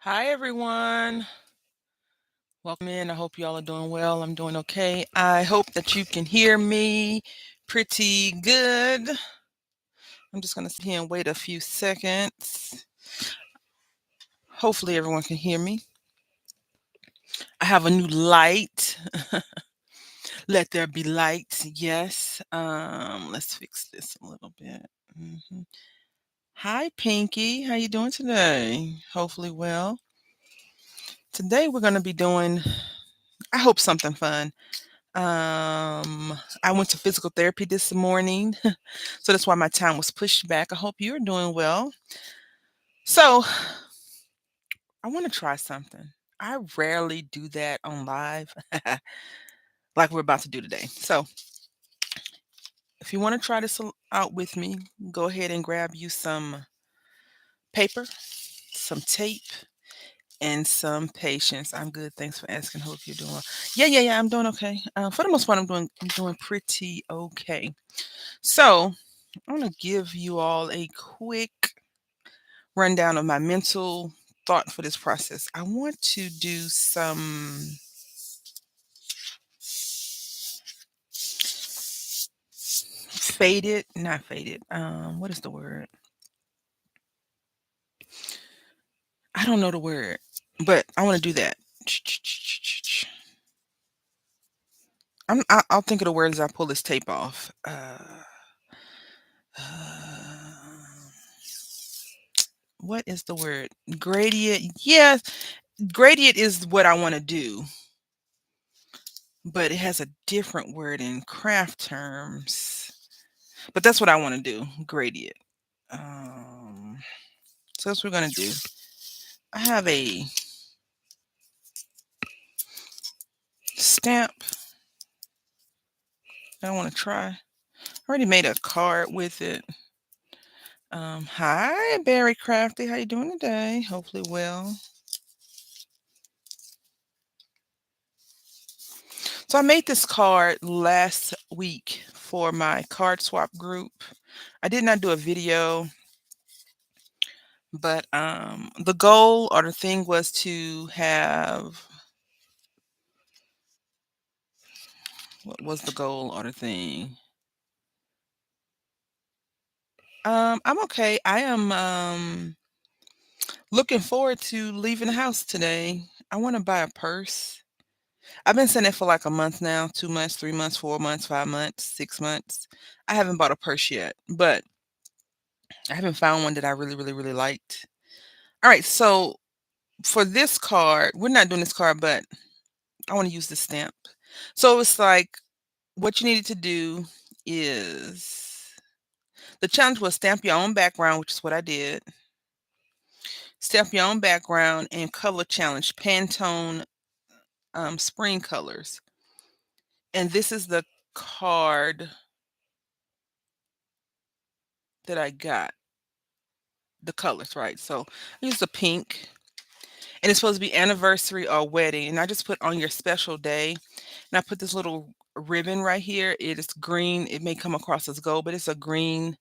Hi, everyone. Welcome in. I hope y'all are doing well. I'm doing okay. I hope that you can hear me pretty good. I'm just going to sit here and wait a few seconds. Hopefully, everyone can hear me. I have a new light. Let there be light. Yes. Let's fix this a little bit. Mhm. Hi, Pinky. How you doing today? Hopefully, well. Today we're going to be doing, I hope, something fun. I went to physical therapy this morning, so that's why my time was pushed back. I hope you're doing well. So, I want to try something. I rarely do that on live, like we're about to do today. So, if you want to try this out with me, go ahead and grab you some paper, some tape, and some patience. I'm good. Thanks for asking. Hope you're doing well. Yeah. I'm doing okay. For the most part, I'm doing pretty okay. So, I want to give you all a quick rundown of my mental thought for this process. I want to do some not faded. What is the word? I don't know the word, but I want to do that. I'll think of the word as I pull this tape off. Uh, what is the word? Gradient. Yes, gradient is what I want to do, but it has a different word in craft terms. But that's what I want to do. Gradient. Um, so that's what we're gonna do. I have a stamp that I want to try. I already made a card with it. Hi, Barry Crafty. How you doing today? Hopefully well. So I made this card last week for my card swap group. I did not do a video, but the goal or the thing was to have, what was the goal or the thing? I'm okay. I am looking forward to leaving the house today. I want to buy a purse. I've been saying it for like a month now, 2 months, 3 months, 4 months, 5 months, 6 months. I haven't bought a purse yet, but I haven't found one that I really, really, really liked. All right, so for this card, we're not doing this card, but I want to use this stamp. So it's like what you needed to do is the challenge was stamp your own background, which is what I did. Stamp your own background and color challenge Pantone spring colors. And this is the card that I got. The colors, right? So I used a pink, and it's supposed to be anniversary or wedding. And I just put on your special day, and I put this little ribbon right here. It is green. It may come across as gold, but it's a green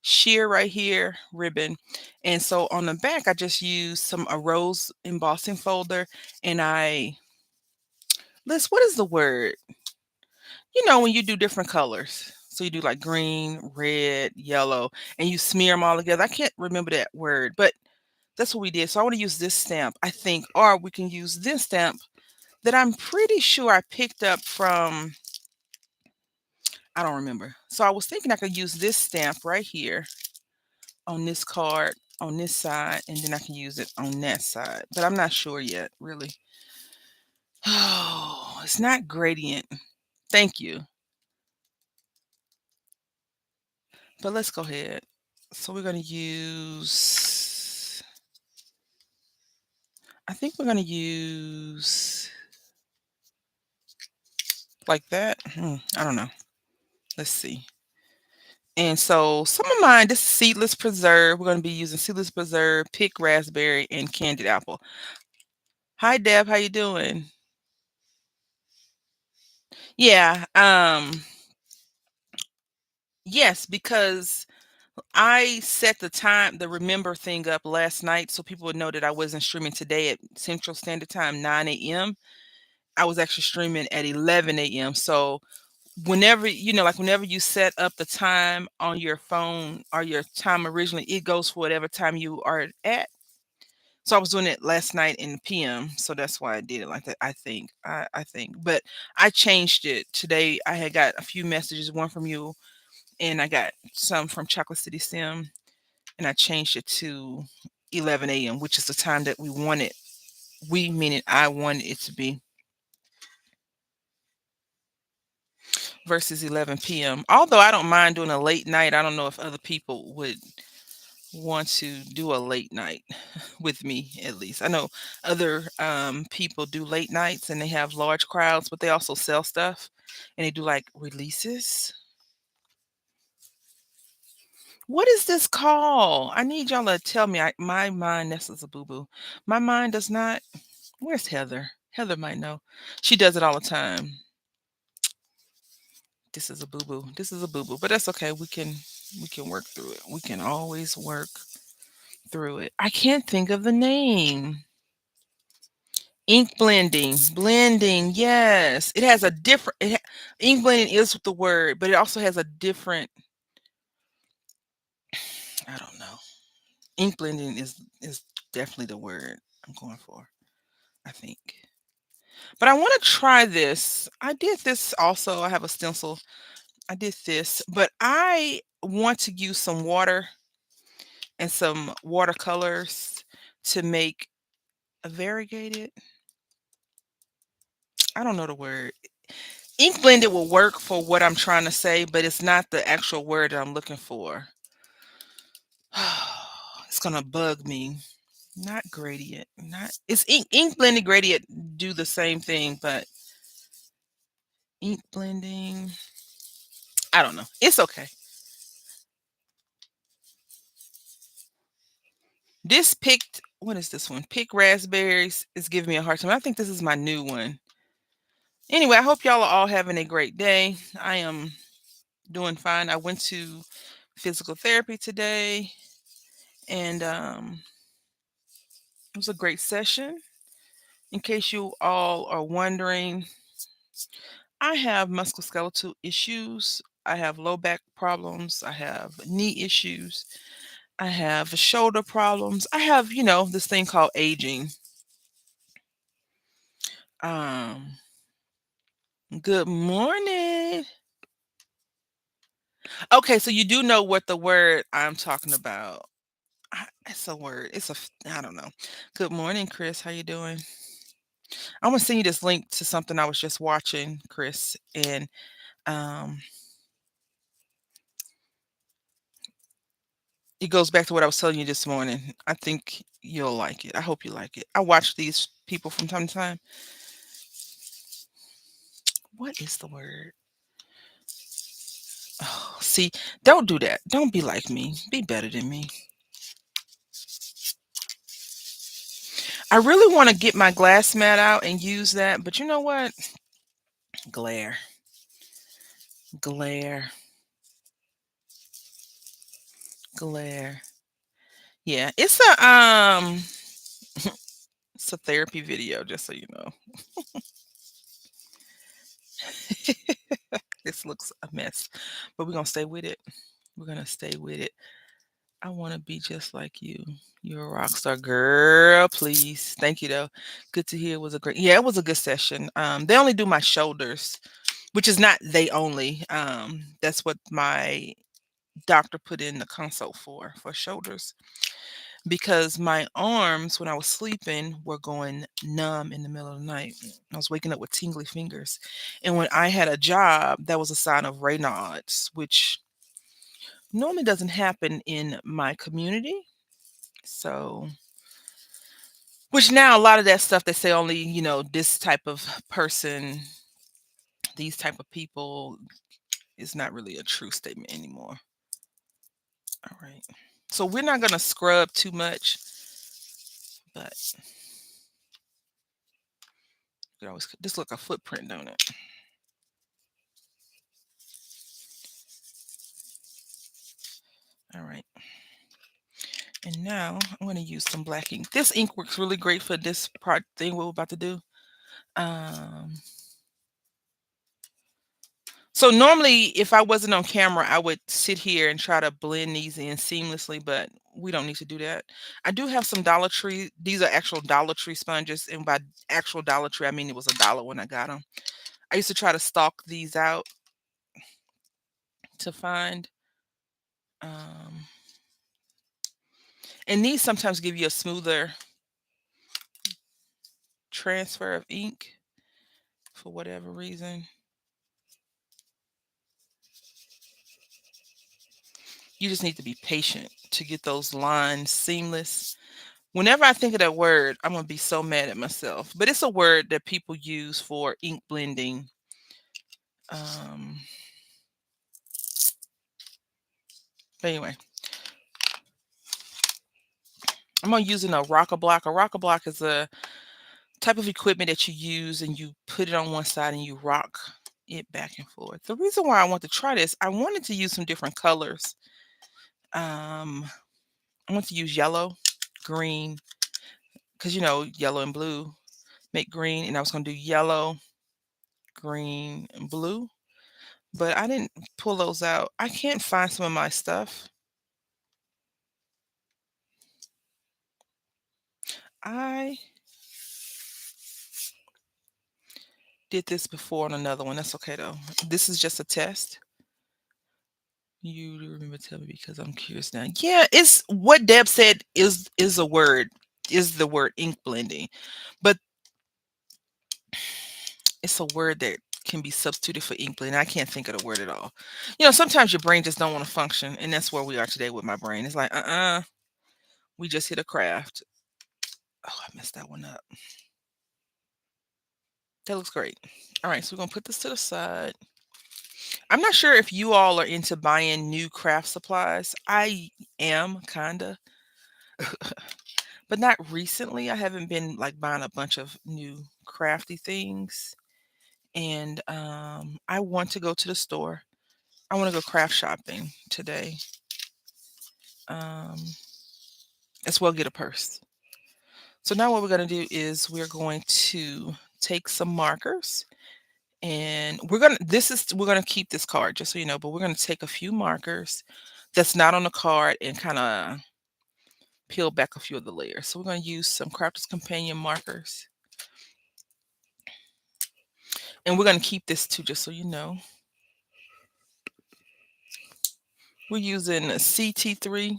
sheer right here ribbon. And so on the back, I just used a rose embossing folder, and what is the word? When you do different colors. So you do like green, red, yellow, and you smear them all together. I can't remember that word, but that's what we did. So I want to use this stamp, I think, or we can use this stamp that I'm pretty sure I picked up from, I don't remember. So I was thinking I could use this stamp right here on this card on this side, and then I can use it on that side. But I'm not sure yet, really. Oh, it's not gradient. Thank you. But let's go ahead. So we're going to use, I think we're going to use like that. I don't know. Let's see. And so some of mine, this is seedless preserve. We're going to be using seedless preserve, pick raspberry, and candied apple. Hi, Deb. How you doing? Yeah. Yes, because I set the remember thing up last night so people would know that I wasn't streaming today at Central Standard Time, 9 a.m. I was actually streaming at 11 a.m. So whenever, like whenever you set up the time on your phone or your time originally, it goes for whatever time you are at. So I was doing it last night in the PM. So that's why I did it like that. I think. But I changed it today. I had got a few messages, one from you, and I got some from Chocolate City Sim, and I changed it to 11 a.m., which is the time that we wanted. We meaning I wanted it to be versus 11 p.m. Although I don't mind doing a late night, I don't know if other people would want to do a late night with me, at least. I know other people do late nights and they have large crowds, but they also sell stuff and they do like releases. What is this called? I need y'all to tell me. My mind, this is a boo boo. My mind does not. Where's Heather? Heather might know. She does it all the time. This is a boo boo. This is a boo boo, but that's okay. We can work through it. We can always work through it. I can't think of the name. Ink blending, blending. Yes, it has a different. Ink blending is the word, but it also has a different. I don't know. Ink blending is definitely the word I'm going for. I think. But I want to try this. I did this also. I have a stencil. I did this, but I want to use some water and some watercolors to make a variegated. I don't know the word. Ink blended will work for what I'm trying to say, but it's not the actual word that I'm looking for. It's gonna bug me. Not gradient. Not it's ink blended gradient do the same thing, but ink blending. I don't know. It's okay. This picked what is this one? Pick raspberries is giving me a hard time. I think this is my new one. Anyway, I hope y'all are all having a great day. I am doing fine. I went to physical therapy today and it was a great session. In case you all are wondering, I have musculoskeletal issues. I have low back problems. I have knee issues. I have shoulder problems. I have, this thing called aging. Um, Good morning. Okay, so you do know what the word I'm talking about. It's a word. I don't know. Good morning, Chris. How you doing? I'm gonna send you this link to something I was just watching, Chris, and um, it goes back to what I was telling you this morning. I think you'll like it. I hope you like it. I watch these people from time to time. What is the word? Oh, see, don't do that. Don't be like me. Be better than me. I really want to get my glass mat out and use that, but you know what? Glare, glare, glare. Yeah, it's a therapy video, just so you know. This looks a mess, but we're gonna stay with it. We're gonna stay with it. I want to be just like you. You're a rock star, girl. Please, thank you though. Good to hear. It was a great. Yeah, it was a good session. They only do my shoulders, which is not they only. That's what my doctor put in the consult for shoulders because my arms when I was sleeping were going numb in the middle of the night. I was waking up with tingly fingers. And when I had a job, that was a sign of Raynaud's, which normally doesn't happen in my community. So, which now a lot of that stuff they say only, this type of person, these type of people is not really a true statement anymore. All right. So we're not going to scrub too much, but you always just look a footprint, don't it? All right. And now I'm going to use some black ink. This ink works really great for this part thing we're about to do. Um, so normally, if I wasn't on camera, I would sit here and try to blend these in seamlessly, but we don't need to do that. I do have some Dollar Tree. These are actual Dollar Tree sponges, and by actual Dollar Tree, I mean it was $1 when I got them. I used to try to stalk these out to find. Um, and these sometimes give you a smoother transfer of ink for whatever reason. You just need to be patient to get those lines seamless. Whenever I think of that word, I'm gonna be so mad at myself. But it's a word that people use for ink blending. Um, but anyway, I'm gonna using a rocker block. A rocker block is a type of equipment that you use and you put it on one side and you rock it back and forth. The reason why I want to try this, I wanted to use some different colors. I want to use yellow, green, because yellow and blue make green, and I was gonna do yellow, green, and blue, but I didn't pull those out. I can't find some of my stuff. I did this before on another one. That's okay though. This is just a test. You remember tell me because I'm curious now. Yeah, it's what Deb said is a word, is the word ink blending. But it's a word that can be substituted for ink blending. I can't think of the word at all. Sometimes your brain just don't want to function, and that's where we are today with my brain. It's like, we just hit a craft. Oh, I messed that one up. That looks great. All right, so we're gonna put this to the side. I'm not sure if you all are into buying new craft supplies. I am kinda, but not recently. I haven't been like buying a bunch of new crafty things. And I want to go to the store. I want to go craft shopping today. Um, as well get a purse. So now what we're going to do is we're going to take some markers and we're going to keep this card just so you know, but we're going to take a few markers that's not on the card and kind of peel back a few of the layers. So we're going to use some Crafter's Companion markers. And we're going to keep this too, just so you know. We're using a CT3.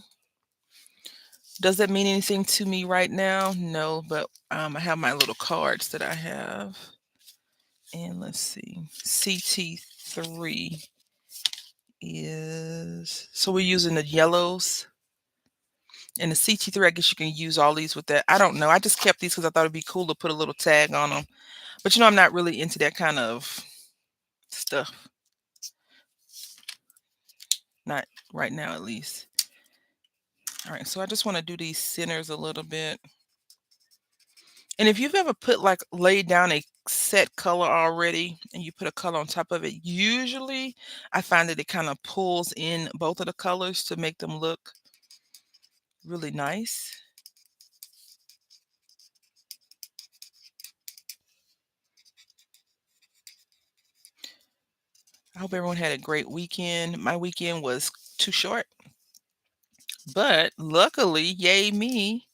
Does that mean anything to me right now? No, but I have my little cards that I have. And let's see. CT3 is, so we're using the yellows. And the CT3, I guess you can use all these with that. I don't know. I just kept these because I thought it'd be cool to put a little tag on them. But I'm not really into that kind of stuff. Not right now, at least. All right, so I just want to do these centers a little bit. And if you've ever laid down a set color already and you put a color on top of it, usually I find that it kind of pulls in both of the colors to make them look really nice. I hope everyone had a great weekend. My weekend was too short, but luckily, yay me,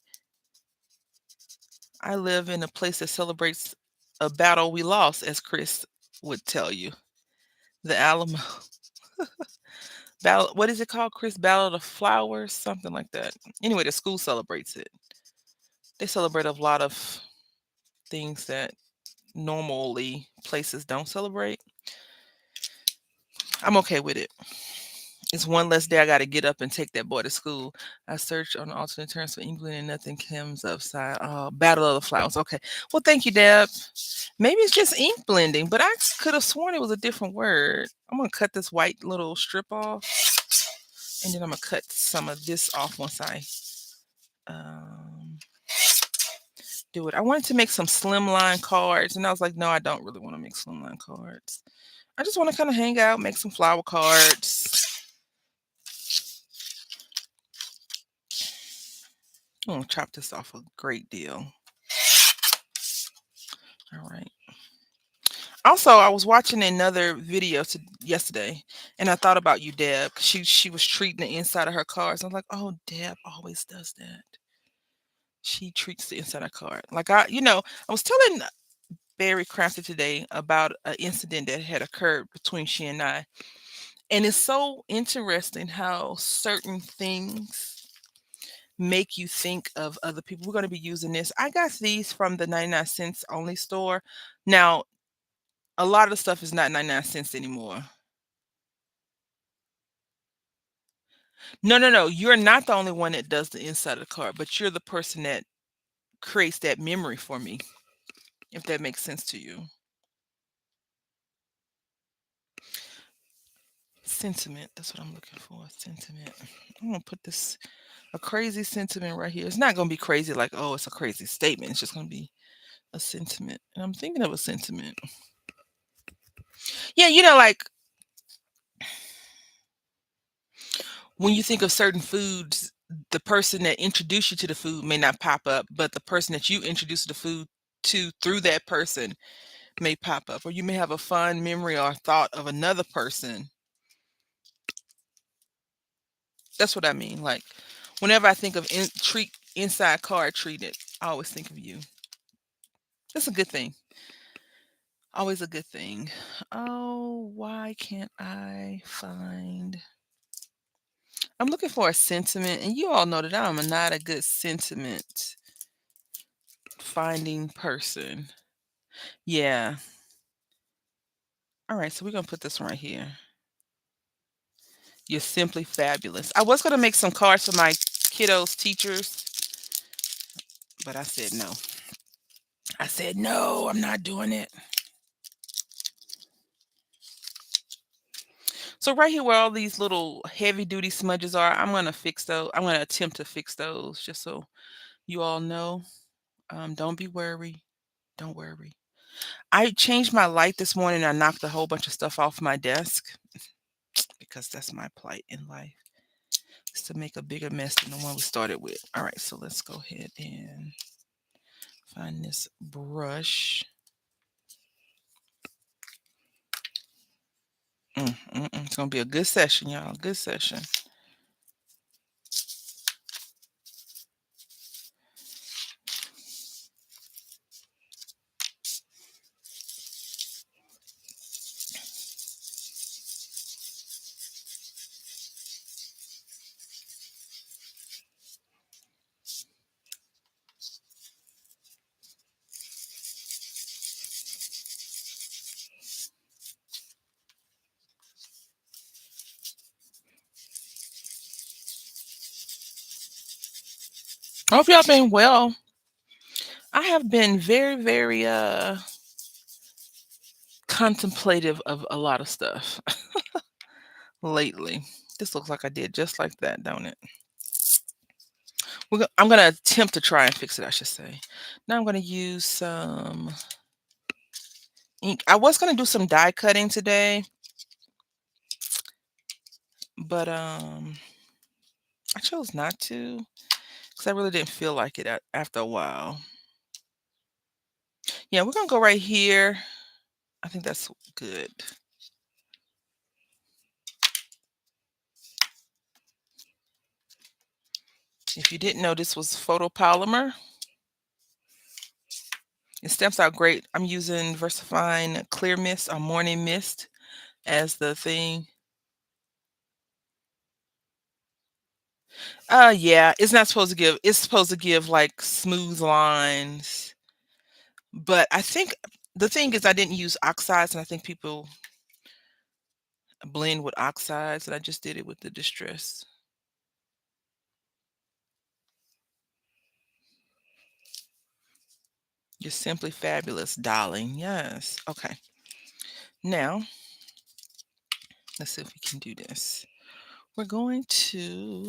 I live in a place that celebrates a battle we lost, as Chris would tell you. The Alamo Battle, what is it called, Chris? Battle of the Flowers, something like that. Anyway, the school celebrates it. They celebrate a lot of things that normally places don't celebrate. I'm okay with it. It's one less day I got to get up and take that boy to school. I searched on alternate terms for England and nothing comes upside. Oh, Battle of the Flowers. Okay. Well, thank you, Deb. Maybe it's just ink blending, but I could have sworn it was a different word. I'm going to cut this white little strip off, and then I'm going to cut some of this off once I um, do it. I wanted to make some slimline cards, and I was like, no, I don't really want to make slimline cards. I just want to kind of hang out, make some flower cards. I'm gonna chop this off a great deal. All right. Also, I was watching another video yesterday, and I thought about you, Deb. 'Cause she was treating the inside of her cars. I'm like, oh, Deb always does that. She treats the inside of her car. Like I was telling Barry Crafty today about an incident that had occurred between she and I. And it's so interesting how certain things make you think of other people. We're going to be using this. I got these from the 99 cents only store. Now, a lot of the stuff is not 99 cents anymore. No, no, no. You're not the only one that does the inside of the car, but you're the person that creates that memory for me, if that makes sense to you. Sentiment. That's what I'm looking for. Sentiment. I'm going to put this a crazy sentiment right here. It's not going to be crazy like, oh, it's a crazy statement. It's just going to be a sentiment. And I'm thinking of a sentiment. Yeah, like when you think of certain foods, the person that introduced you to the food may not pop up, but the person that you introduced the food to through that person may pop up. Or you may have a fond memory or thought of another person. That's what I mean. Like whenever I think of inside card treated, I always think of you. That's a good thing. Always a good thing. Oh, why can't I find? I'm looking for a sentiment, and you all know that I'm not a good sentiment finding person. Yeah. All right, so we're gonna put this one right here. You're simply fabulous. I was gonna make some cards for my kiddos' teachers, but I said no. I said no, I'm not doing it. So right here where all these little heavy duty smudges are, I'm gonna fix those. I'm gonna attempt to fix those just so you all know. Don't be worried. Don't worry. I changed my light this morning. I knocked a whole bunch of stuff off my desk because that's my plight in life, is to make a bigger mess than the one we started with. All right, so let's go ahead and find this brush. It's gonna be a good session, y'all. Good session. I hope y'all been well. I have been very, very contemplative of a lot of stuff lately. This looks like I did just like that, don't it? I'm gonna attempt to try and fix it, I should say. Now I'm gonna use some ink. I was gonna do some die cutting today, but I chose not to because I really didn't feel like it after a while. Yeah, we're gonna go right here. I think that's good. If you didn't know, this was photopolymer. It stamps out great. I'm using VersaFine Clear Mist or Morning Mist as the thing. Yeah, it's supposed to give like smooth lines. But I think the thing is I didn't use oxides, and I think people blend with oxides, and I just did it with the distress. You're simply fabulous, darling. Yes. Okay. Now, let's see if we can do this. We're going to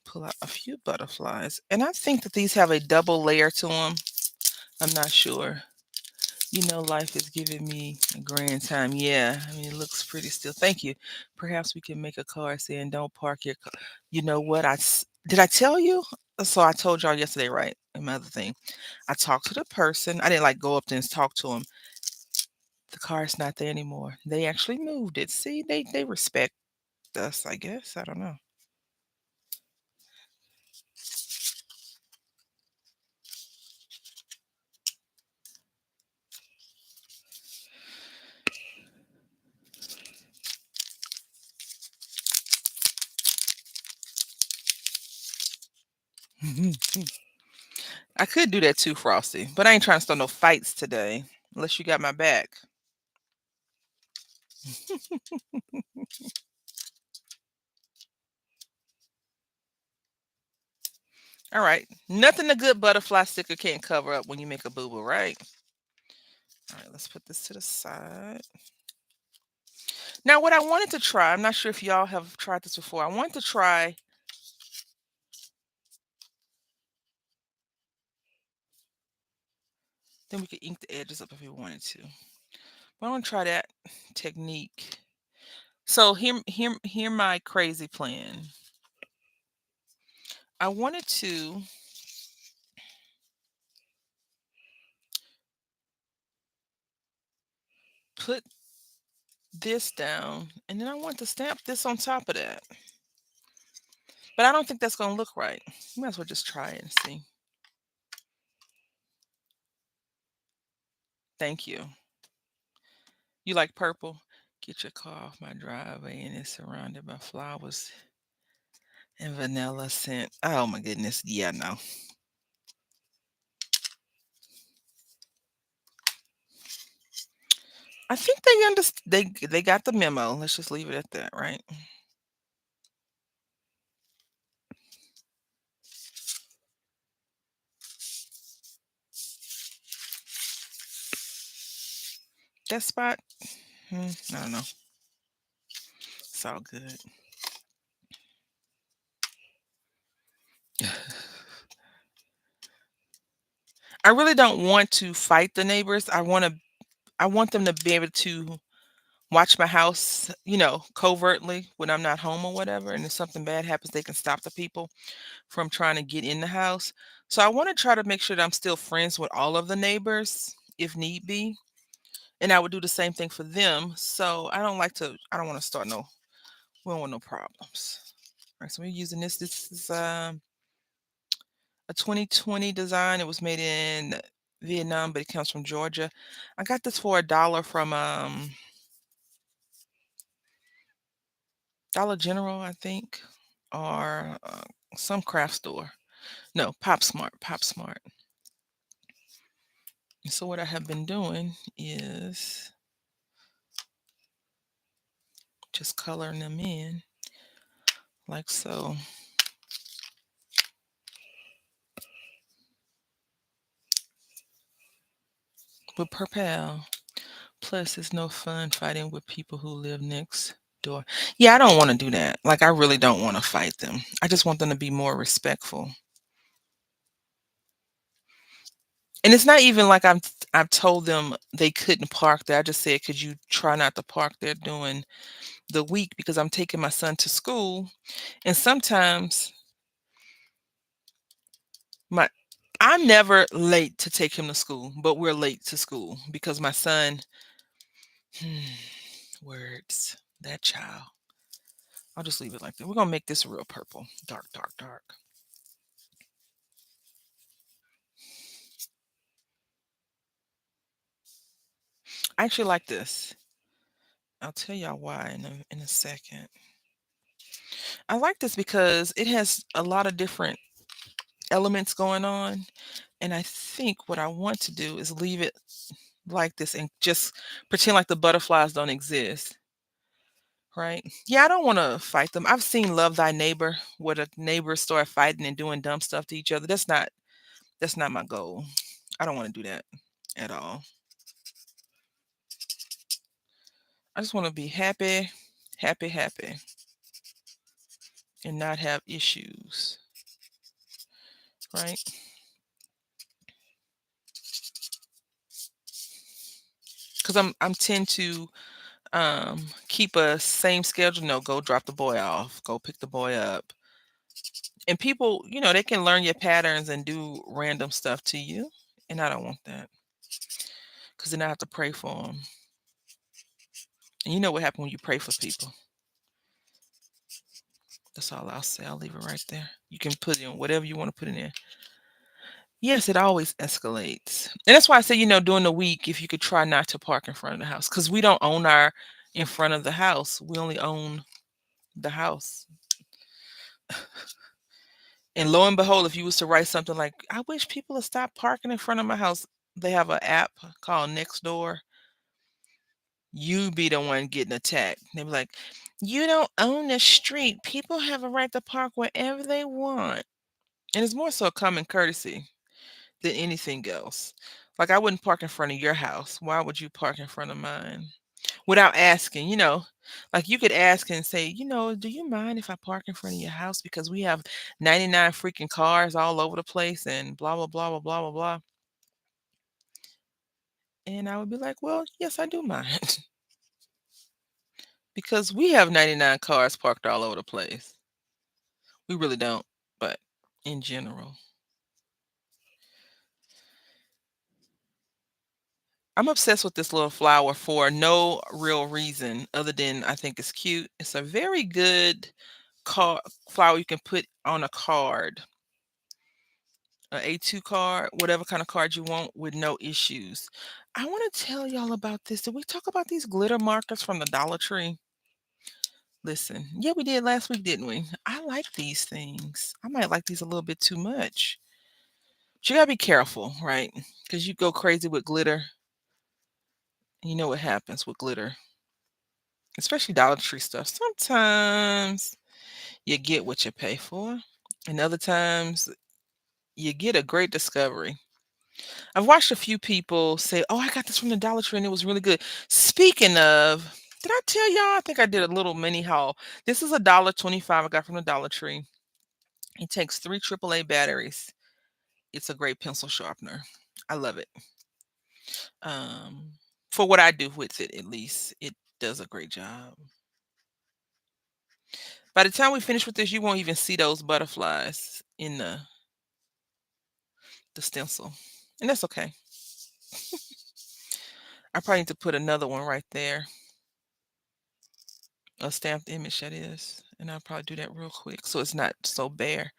pull out a few butterflies. And I think that these have a double layer to them. I'm not sure. Life is giving me a grand time. Yeah, I mean, it looks pretty still. Thank you. Perhaps we can make a card saying, don't park your car. You know what? Did I tell you? So I told y'all yesterday, right? And my other thing, I talked to the person. I didn't like go up there and talk to them. The car's not there anymore. They actually moved it. See, they respect us, I guess. I don't know. I could do that too, Frosty, but I ain't trying to start no fights today, unless you got my back. All right. Nothing a good butterfly sticker can't cover up when you make a boo boo, right? All right, let's put this to the side. Now, what I wanted to try, I'm not sure if y'all have tried this before. I wanted to try, then we could ink the edges up if we wanted to. But I want to try that technique. So hear my crazy plan. I wanted to put this down, and then I want to stamp this on top of that. But I don't think that's gonna look right. You might as well just try it and see. Thank you. You like purple? Get your car off my driveway and it's surrounded by flowers and vanilla scent. Oh my goodness. Yeah, no. I think they they got the memo. Let's just leave it at that, right? That spot, I don't know. It's all good. I really don't want to fight the neighbors. I want them to be able to watch my house, covertly when I'm not home or whatever. And if something bad happens, they can stop the people from trying to get in the house. So I want to try to make sure that I'm still friends with all of the neighbors if need be. And I would do the same thing for them. So I don't want to start we don't want no problems. All right, so we're using this. This is a 2020 design. It was made in Vietnam, but it comes from Georgia. I got this for $1 from Dollar General, I think, or some craft store. No, Pop Smart, Pop Smart. And so what I have been doing is just coloring them in like so. With Purpell. Plus, it's no fun fighting with people who live next door. Yeah, I don't want to do that. Like, I really don't want to fight them. I just want them to be more respectful. And it's not even like I've told them they couldn't park there. I just said, could you try not to park there during the week because I'm taking my son to school, and sometimes my I'm never late to take him to school, but we're late to school because my son, words, that child. I'll just leave it like that. We're gonna make this real purple, dark, dark, dark. I actually like this. I'll tell y'all why in a second. I like this because it has a lot of different elements going on, and I think what I want to do is leave it like this and just pretend like the butterflies don't exist. Right? Yeah, I don't want to fight them. I've seen Love Thy Neighbor, where the neighbors start fighting and doing dumb stuff to each other. That's not my goal. I don't want to do that at all. I just want to be happy, happy, happy, and not have issues. Right? Because I'm tend to keep a same schedule. No, go drop the boy off, go pick the boy up, And people, they can learn your patterns and do random stuff to you. And I don't want that because then I have to pray for them. And you know what happened when you pray for people. That's all I'll say. I'll leave it right there. You can put in whatever you want to put in there. Yes, it always escalates. And that's why I say, during the week, if you could try not to park in front of the house, because we don't own our in front of the house. We only own the house. And lo and behold, if you was to write something like, I wish people would stop parking in front of my house, they have an app called Nextdoor. You be the one getting attacked. They be like, you don't own the street. People have a right to park wherever they want. And it's more so a common courtesy than anything else. Like I wouldn't park in front of your house. Why would you park in front of mine? Without asking, like you could ask and say, do you mind if I park in front of your house because we have 99 freaking cars all over the place and blah blah blah blah blah blah blah. And I would be like, well, yes, I do mind because we have 99 cars parked all over the place. We really don't, but in general. I'm obsessed with this little flower for no real reason other than I think it's cute. It's a very good flower you can put on a card, a A2 card, whatever kind of card you want with no issues. I want to tell y'all about this. Did we talk about these glitter markers from the Dollar Tree? Listen, yeah, we did last week, didn't we? I like these things. I might like these a little bit too much. But you gotta be careful, right? Because you go crazy with glitter. You know what happens with glitter, especially Dollar Tree stuff. Sometimes you get what you pay for, and other times you get a great discovery. I've watched a few people say, "Oh, I got this from the Dollar Tree and it was really good." Speaking of, did I tell y'all? I think I did a little mini haul. This is $1.25 I got from the Dollar Tree. It takes 3 AAA batteries. It's a great pencil sharpener. I love it. Um, for what I do with it, at least, it does a great job. By the time we finish with this, you won't even see those butterflies in the stencil, and that's okay. I probably need to put another one right there, a stamped image that is, and I'll probably do that real quick so it's not so bare.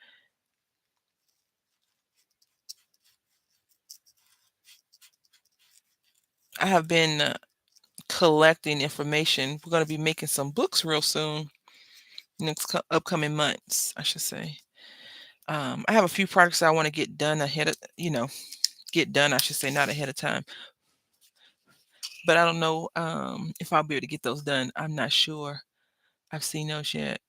I have been collecting information. We're going to be making some books real soon, next upcoming months, I should say. I have a few projects I want to get done ahead of, get done, I should say, not ahead of time. But I don't know if I'll be able to get those done. I'm not sure. I've seen those yet.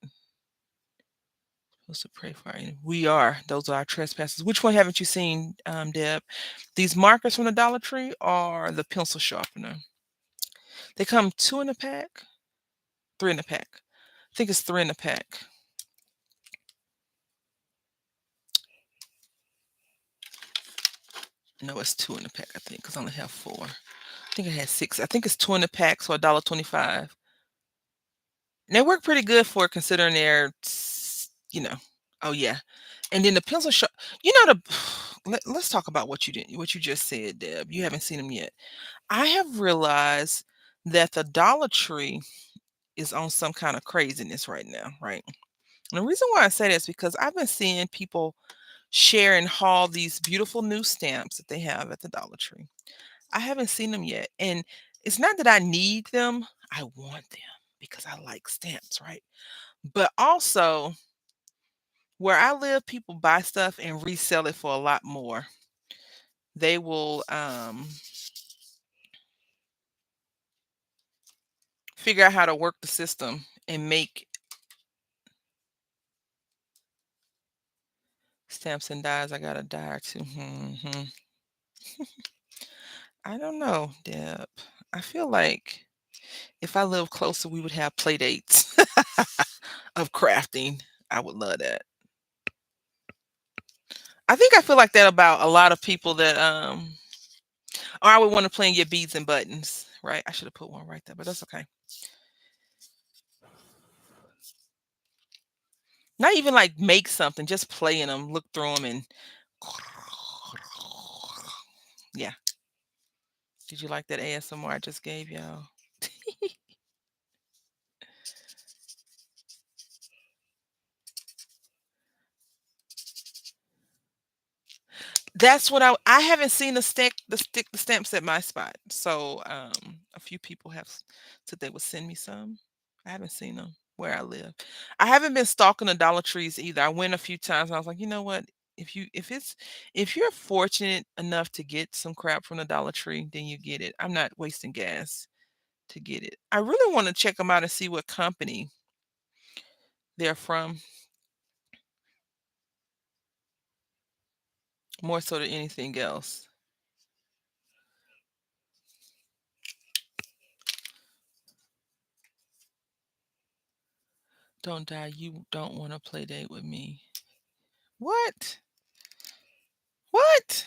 Supposed to pray for our We are. Those are our trespasses. Which one haven't you seen, Deb? These markers from the Dollar Tree or the pencil sharpener? They come 2 in a pack, 3 in a pack. I think it's 3 in a pack. No, it's 2 in a pack, I think, because I only have 4. I think I had 6. I think it's 2 in a pack, so $1.25. And they work pretty good for considering they're, oh yeah. And then the pencil sharp, let's talk about what you just said, Deb. You haven't seen them yet. I have realized that the Dollar Tree is on some kind of craziness right now, right? And the reason why I say that is because I've been seeing people share and haul these beautiful new stamps that they have at the Dollar Tree. I haven't seen them yet. And it's not that I need them, I want them because I like stamps, right? But also, where I live, people buy stuff and resell it for a lot more. They will figure out how to work the system and make stamps and dies. I got a die or two. I don't know, Deb. I feel like if I lived closer, we would have play dates of crafting. I would love that. I think I feel like that about a lot of people that or I would want to play in your beads and buttons, right? I should have put one right there, but that's okay. Not even like make something, just play in them, look through them, and yeah. Did you like that ASMR I just gave y'all? That's what I haven't seen the stamps at my spot. So a few people have said they would send me some. I haven't seen them where I live. I haven't been stalking the Dollar Trees either. I went a few times and I was like, you know what? If you're fortunate enough to get some crap from the Dollar Tree, then you get it. I'm not wasting gas to get it. I really want to check them out and see what company they're from, more so than anything else. Don't die. You don't want to play date with me. What? What?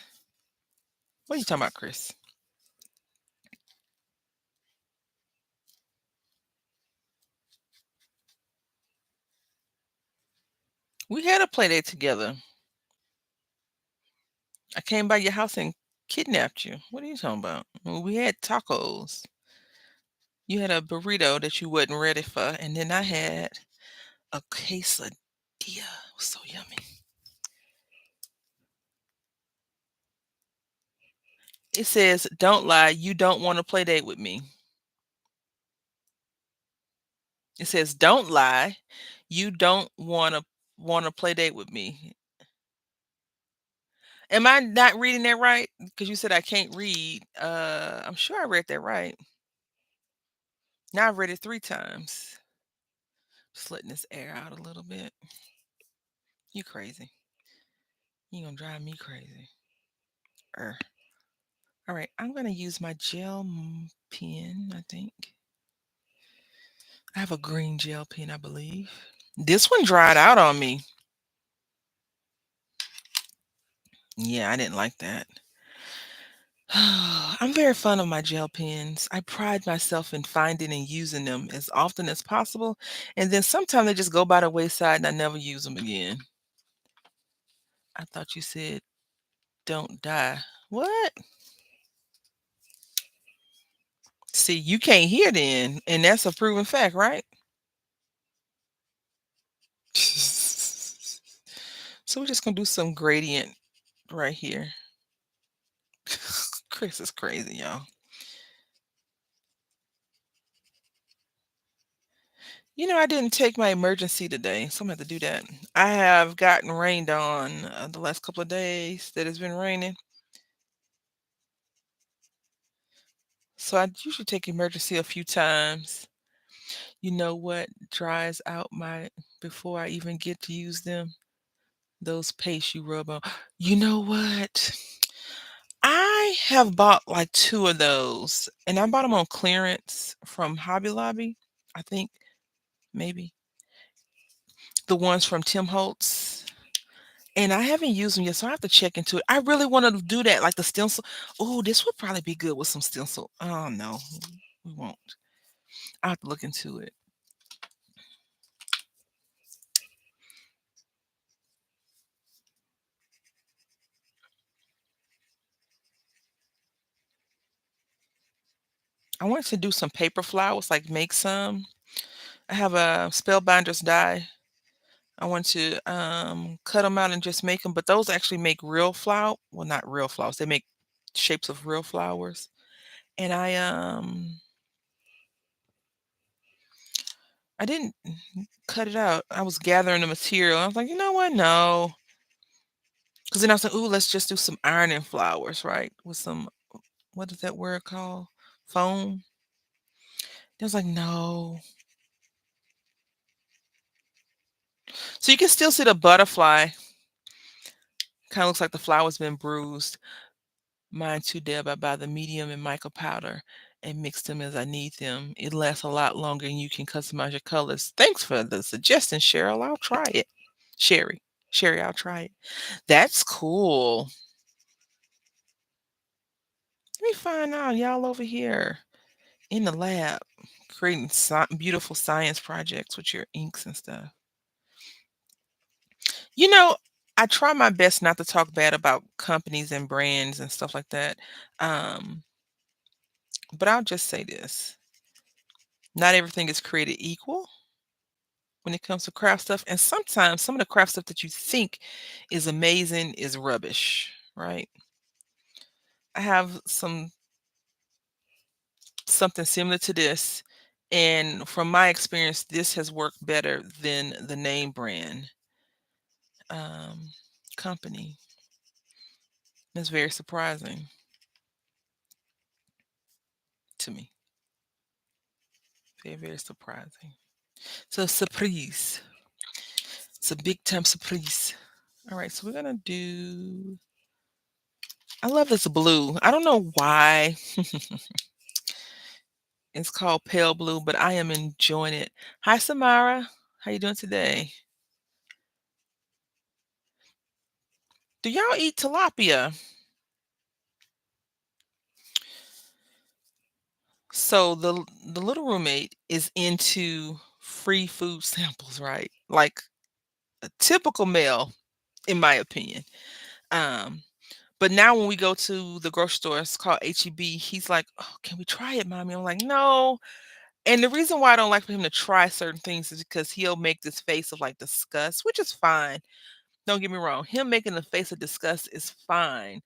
What are you talking about, Chris? We had a play date together. I came by your house and kidnapped you. What are you talking about? Well, we had tacos. You had a burrito that you wasn't ready for, and then I had a quesadilla. It was so yummy. It says, "Don't lie. You don't want to play date with me." It says, "Don't lie. You don't want to play date with me." Am I not reading that right? Because you said I can't read. I'm sure I read that right. Now I've read it 3 times. Just letting this air out a little bit. You crazy. You gonna drive me crazy. Er. All right, I'm gonna use my gel pen, I think. I have a green gel pen, I believe. This one dried out on me. Yeah, I didn't like that. I'm very fond of my gel pens. I pride myself in finding and using them as often as possible, and then sometimes they just go by the wayside and I never use them again. I thought you said don't die. What? See, you can't hear then, and that's a proven fact, right? So we're just gonna do some gradient right here. Chris is crazy, y'all. I didn't take my emergency today, so I'm gonna have to do that. I have gotten rained on the last couple of days that it's been raining, so I usually take emergency a few times. You know what dries out my before I even get to use them? Those pastes you rub on. You know what? I have bought like 2 of those, and I bought them on clearance from Hobby Lobby, I think, maybe. The ones from Tim Holtz, and I haven't used them yet, so I have to check into it. I really wanna do that, like the stencil. Oh, this would probably be good with some stencil. Oh, no, we won't. I have to look into it. I wanted to do some paper flowers, like make some. I have a Spellbinders die. I want to, cut them out and just make them. But those actually make real flower well, not real flowers, they make shapes of real flowers, and I didn't cut it out. I was gathering the material. I was like, "You know what? No." Because then I was like, "Ooh, let's just do some ironing flowers, right? With some what is that word called? Foam?" I was like, "No." So you can still see the butterfly. Kinda looks like the flower's been bruised. Mine too, Deb. I buy the medium and mica powder and mix them as I need them. It lasts a lot longer and you can customize your colors. Thanks for the suggestion, Cheryl. I'll try it. Sherry. Sherry, I'll try it. That's cool. Let me find out y'all over here in the lab creating beautiful science projects with your inks and stuff. You know, I try my best not to talk bad about companies and brands and stuff like that. Um, but I'll just say this. Not everything is created equal when it comes to craft stuff. And sometimes some of the craft stuff that you think is amazing is rubbish, right? I have something similar to this. And from my experience, this has worked better than the name brand um, company. That's very surprising to me. Very, very surprising. So, surprise. It's a big time surprise. All right, so we're gonna do. I love this blue. I don't know why it's called pale blue, but I am enjoying it. Hi, Samara. How you doing today? Do y'all eat tilapia? So the little roommate is into free food samples, right? Like a typical male, in my opinion. Um, but now when we go to the grocery store, it's called HEB. He's like, "Oh, can we try it, mommy?" I'm like, "No." And the reason why I don't like for him to try certain things is because he'll make this face of like disgust, which is fine. Don't get me wrong. Him making the face of disgust is fine.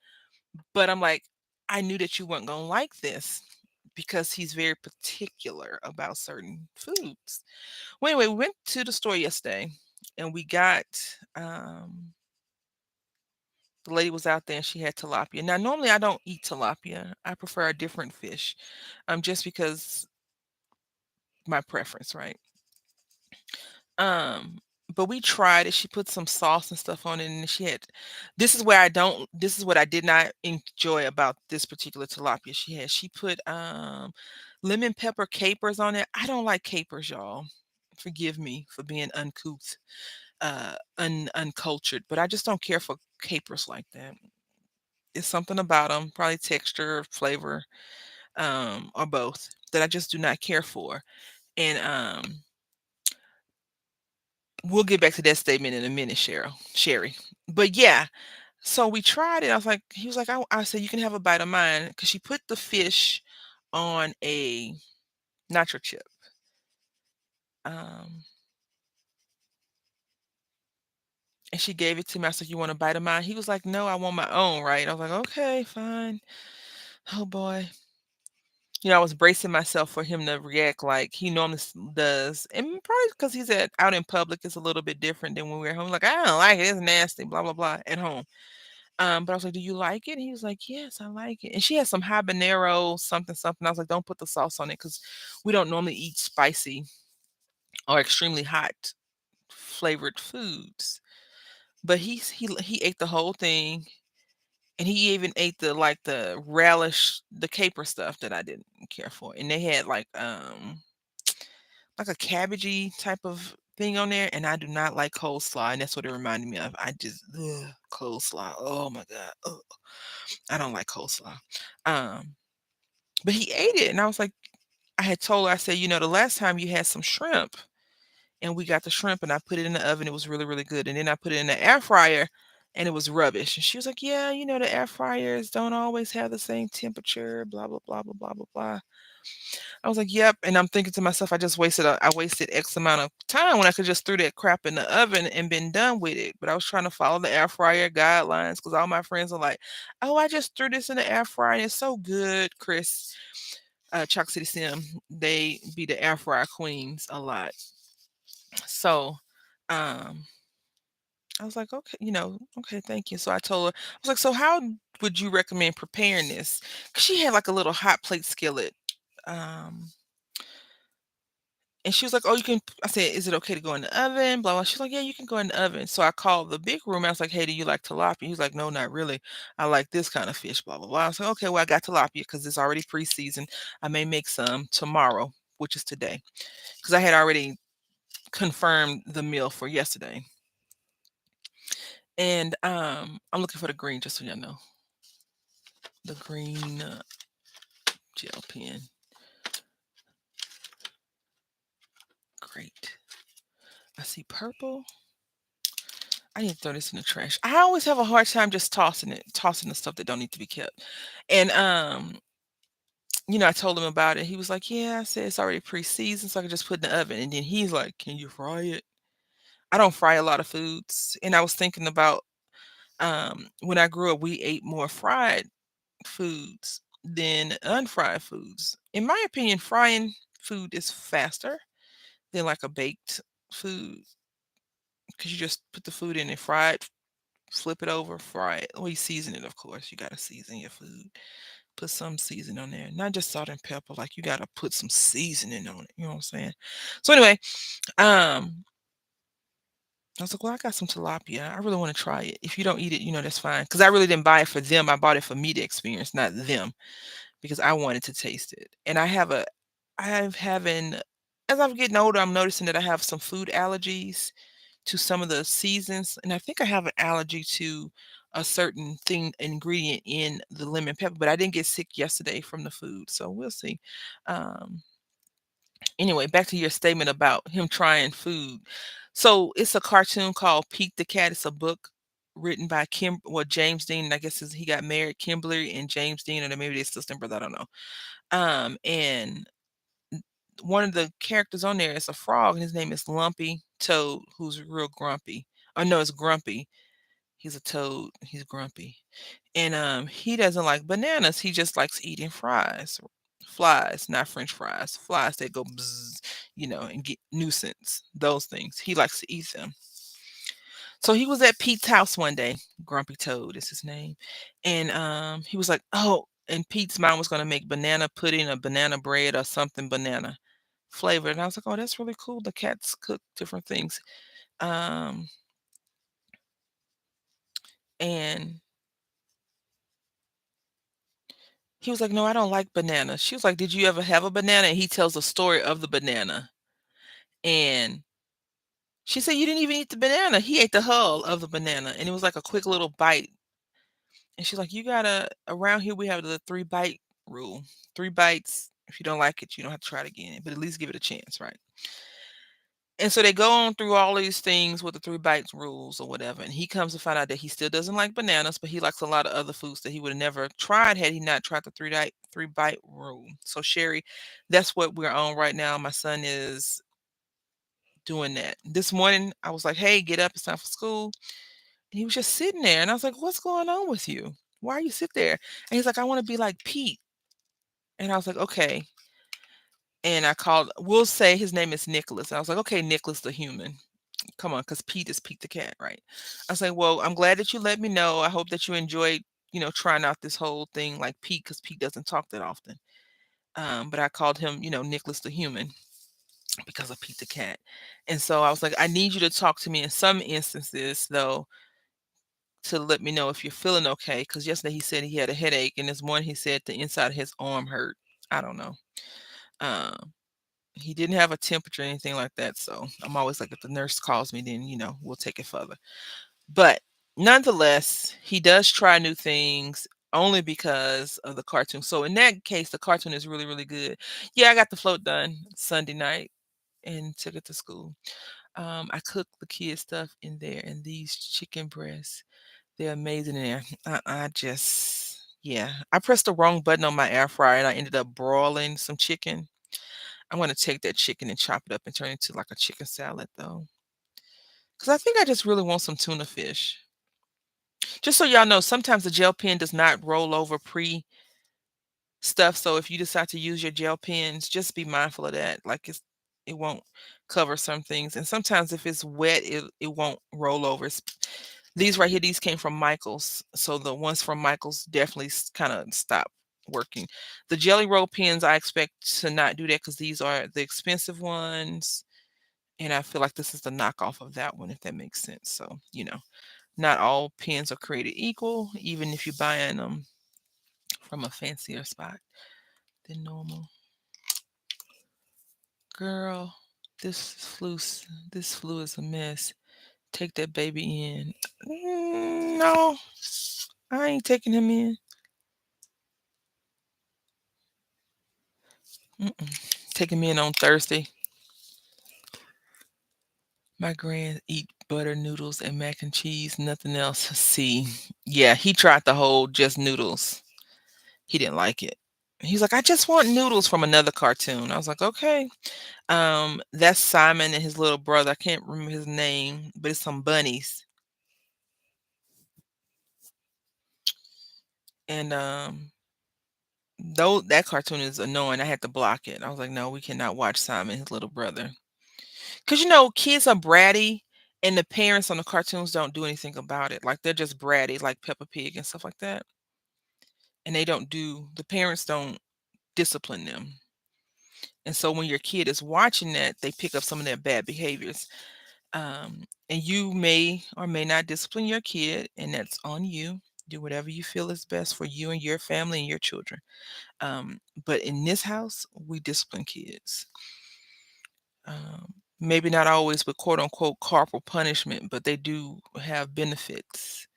But I'm like, I knew that you weren't gonna like this because he's very particular about certain foods. Well, anyway, we went to the store yesterday and we got the lady was out there and she had tilapia. Now normally I don't eat tilapia. I prefer a different fish. Just because my preference, right? Um, but we tried it. She put some sauce and stuff on it, and she had. This is what I did not enjoy about this particular tilapia she had. She put lemon pepper capers on it. I don't like capers, y'all. Forgive me for being uncouth, uncultured, but I just don't care for capers like that. It's something about them, probably texture, flavor, or both, that I just do not care for. And we'll get back to that statement in a minute, Sherry. But yeah, so we tried it. I was like, he was like, I said, you can have a bite of mine because she put the fish on a nacho chip. Um, and she gave it to me. I said, you want a bite of mine? He was like, no, I want my own, right? I was like, okay, fine. Oh boy. I was bracing myself for him to react like he normally does. And probably because he's out in public, it's a little bit different than when we're home. Like, I don't like it. It's nasty, blah, blah, blah at home. But I was like, "Do you like it?" And he was like, "Yes, I like it." And she had some habanero something something. I was like, "Don't put the sauce on it because we don't normally eat spicy or extremely hot flavored foods." But he ate the whole thing, and he even ate the relish, the caper stuff that I didn't care for. And they had like a cabbagey type of thing on there, and I do not like coleslaw, and that's what it reminded me of. I just ugh, coleslaw. Oh my god. Ugh. I don't like coleslaw. Um, but he ate it, and I was like, I had told her, I said, the last time you had some shrimp, and we got the shrimp, and I put it in the oven, it was really, really good, and then I put it in the air fryer, and it was rubbish. And she was like, yeah, the air fryers don't always have the same temperature, blah blah blah blah blah blah blah. I was like, yep. And I'm thinking to myself, I wasted X amount of time when I could just threw that crap in the oven and been done with it. But I was trying to follow the air fryer guidelines because all my friends are like, oh, I just threw this in the air fryer and it's so good, Chris. Chalk City Sim, they be the air fryer queens a lot. So um I was like, okay, okay, thank you. So I told her, I was like, so how would you recommend preparing this? Because she had like a little hot plate skillet. Um, And she was like, "Oh, you can." I said, "Is it okay to go in the oven?" Blah blah. She's like, "Yeah, you can go in the oven." So I called the big room. I was like, "Hey, do you like tilapia?" He was like, "No, not really. I like this kind of fish." Blah blah blah. I was like, "Okay, well, I got tilapia because it's already pre-seasoned. I may make some tomorrow, which is today, because I had already confirmed the meal for yesterday." And I'm looking for the green, just so you know, the green gel pen. Great. I see purple. I need to throw this in the trash. I always have a hard time just tossing the stuff that don't need to be kept. And I told him about it. He was like, "Yeah," I said, "it's already pre-seasoned, so I can just put it in the oven." And then he's like, "Can you fry it?" I don't fry a lot of foods. And I was thinking about when I grew up, we ate more fried foods than unfried foods. In my opinion, frying food is faster than like a baked food because you just put the food in and fry it, flip it over, fry it. Well, you season it, of course. You got to season your food. Put some seasoning on there, not just salt and pepper. Like you got to put some seasoning on it. You know what I'm saying? So anyway, um, I was like, well, I got some tilapia. I really want to try it. If you don't eat it, that's fine. Because I really didn't buy it for them. I bought it for me to experience, not them, because I wanted to taste it. And I'm having, as I'm getting older, I'm noticing that I have some food allergies to some of the seasons. And I think I have an allergy to a certain thing, ingredient in the lemon pepper, but I didn't get sick yesterday from the food. So we'll see. Um, anyway, back to your statement about him trying food. So it's a cartoon called Pete the Cat. It's a book written by James Dean. I guess he got married, Kimberly and James Dean, or maybe they're sister and brother. I don't know. And one of the characters on there is a frog, and his name is Lumpy Toad, who's real grumpy. Oh no, it's Grumpy. He's a toad. He's grumpy. And he doesn't like bananas. He just likes eating fries. Flies, not French fries. Flies that go bzzz, and get nuisance. Those things. He likes to eat them. So he was at Pete's house one day. Grumpy Toad is his name. And he was like, "Oh," and Pete's mom was gonna make banana pudding or banana bread or something banana flavored. And I was like, "Oh, that's really cool. The cats cook different things." Um, and he was like, "No, I don't like bananas." She was like, "Did you ever have a banana?" And he tells the story of the banana. And she said, "You didn't even eat the banana." He ate the hull of the banana, and it was like a quick little bite. And she's like, "You gotta, around here, we have the 3-bite rule. 3 bites. If you don't like it, you don't have to try it again, but at least give it a chance, right?" And so they go on through all these things with the 3 bites rules or whatever. And he comes to find out that he still doesn't like bananas, but he likes a lot of other foods that he would have never tried had he not tried the 3-bite rule. So Sherry, that's what we're on right now. My son is doing that. This morning I was like, "Hey, get up, it's time for school." And he was just sitting there. And I was like, "What's going on with you? Why are you sit there?" And he's like, "I want to be like Pete." And I was like, "Okay." And we'll say his name is Nicholas. I was like, "Okay, Nicholas the human. Come on, because Pete is Pete the cat, right?" I was like, "Well, I'm glad that you let me know. I hope that you enjoyed, trying out this whole thing like Pete, because Pete doesn't talk that often." But I called him, Nicholas the human because of Pete the cat. And so I was like, "I need you to talk to me in some instances, though, to let me know if you're feeling okay." Because yesterday he said he had a headache, and this morning he said the inside of his arm hurt. I don't know. Um, he didn't have a temperature or anything like that. So I'm always like, if the nurse calls me, then, we'll take it further. But nonetheless, he does try new things only because of the cartoon. So in that case, the cartoon is really, really good. Yeah, I got the float done Sunday night and took it to school. I cooked the kids stuff in there, and these chicken breasts, they're amazing in there. I just, yeah, I pressed the wrong button on my air fryer and I ended up broiling some chicken. I'm gonna take that chicken and chop it up and turn it into like a chicken salad though. Because I think I just really want some tuna fish. Just so y'all know, sometimes the gel pen does not roll over stuff. So if you decide to use your gel pens, just be mindful of that. Like it won't cover some things. And sometimes if it's wet, it won't roll over. These right here, these came from Michaels. So the ones from Michaels definitely kind of stopped working. The Jelly Roll pens, I expect to not do that because these are the expensive ones. And I feel like this is the knockoff of that one, if that makes sense. So, not all pens are created equal, even if you're buying them from a fancier spot than normal. Girl, this flu is a mess. Take that baby in. No, I ain't taking him in. Taking me in on Thursday. My grand eat Butter noodles and mac and cheese, nothing else. See, yeah, he tried the whole just noodles. He didn't like it. He's like, I just want noodles from another cartoon. I was like, okay. That's Simon and his little brother. I can't remember his name, but it's some bunnies. And though that cartoon is annoying, I had to block it. I was like, no, we cannot watch Simon and his little brother. Because kids are bratty and the parents on the cartoons don't do anything about it. Like they're just bratty, like Peppa Pig and stuff like that. And the parents don't discipline them. And so when your kid is watching that, they pick up some of their bad behaviors. And you may or may not discipline your kid, and that's on you. Do whatever you feel is best for you and your family and your children. But in this house, we discipline kids. Maybe not always with quote unquote corporal punishment, but they do have benefits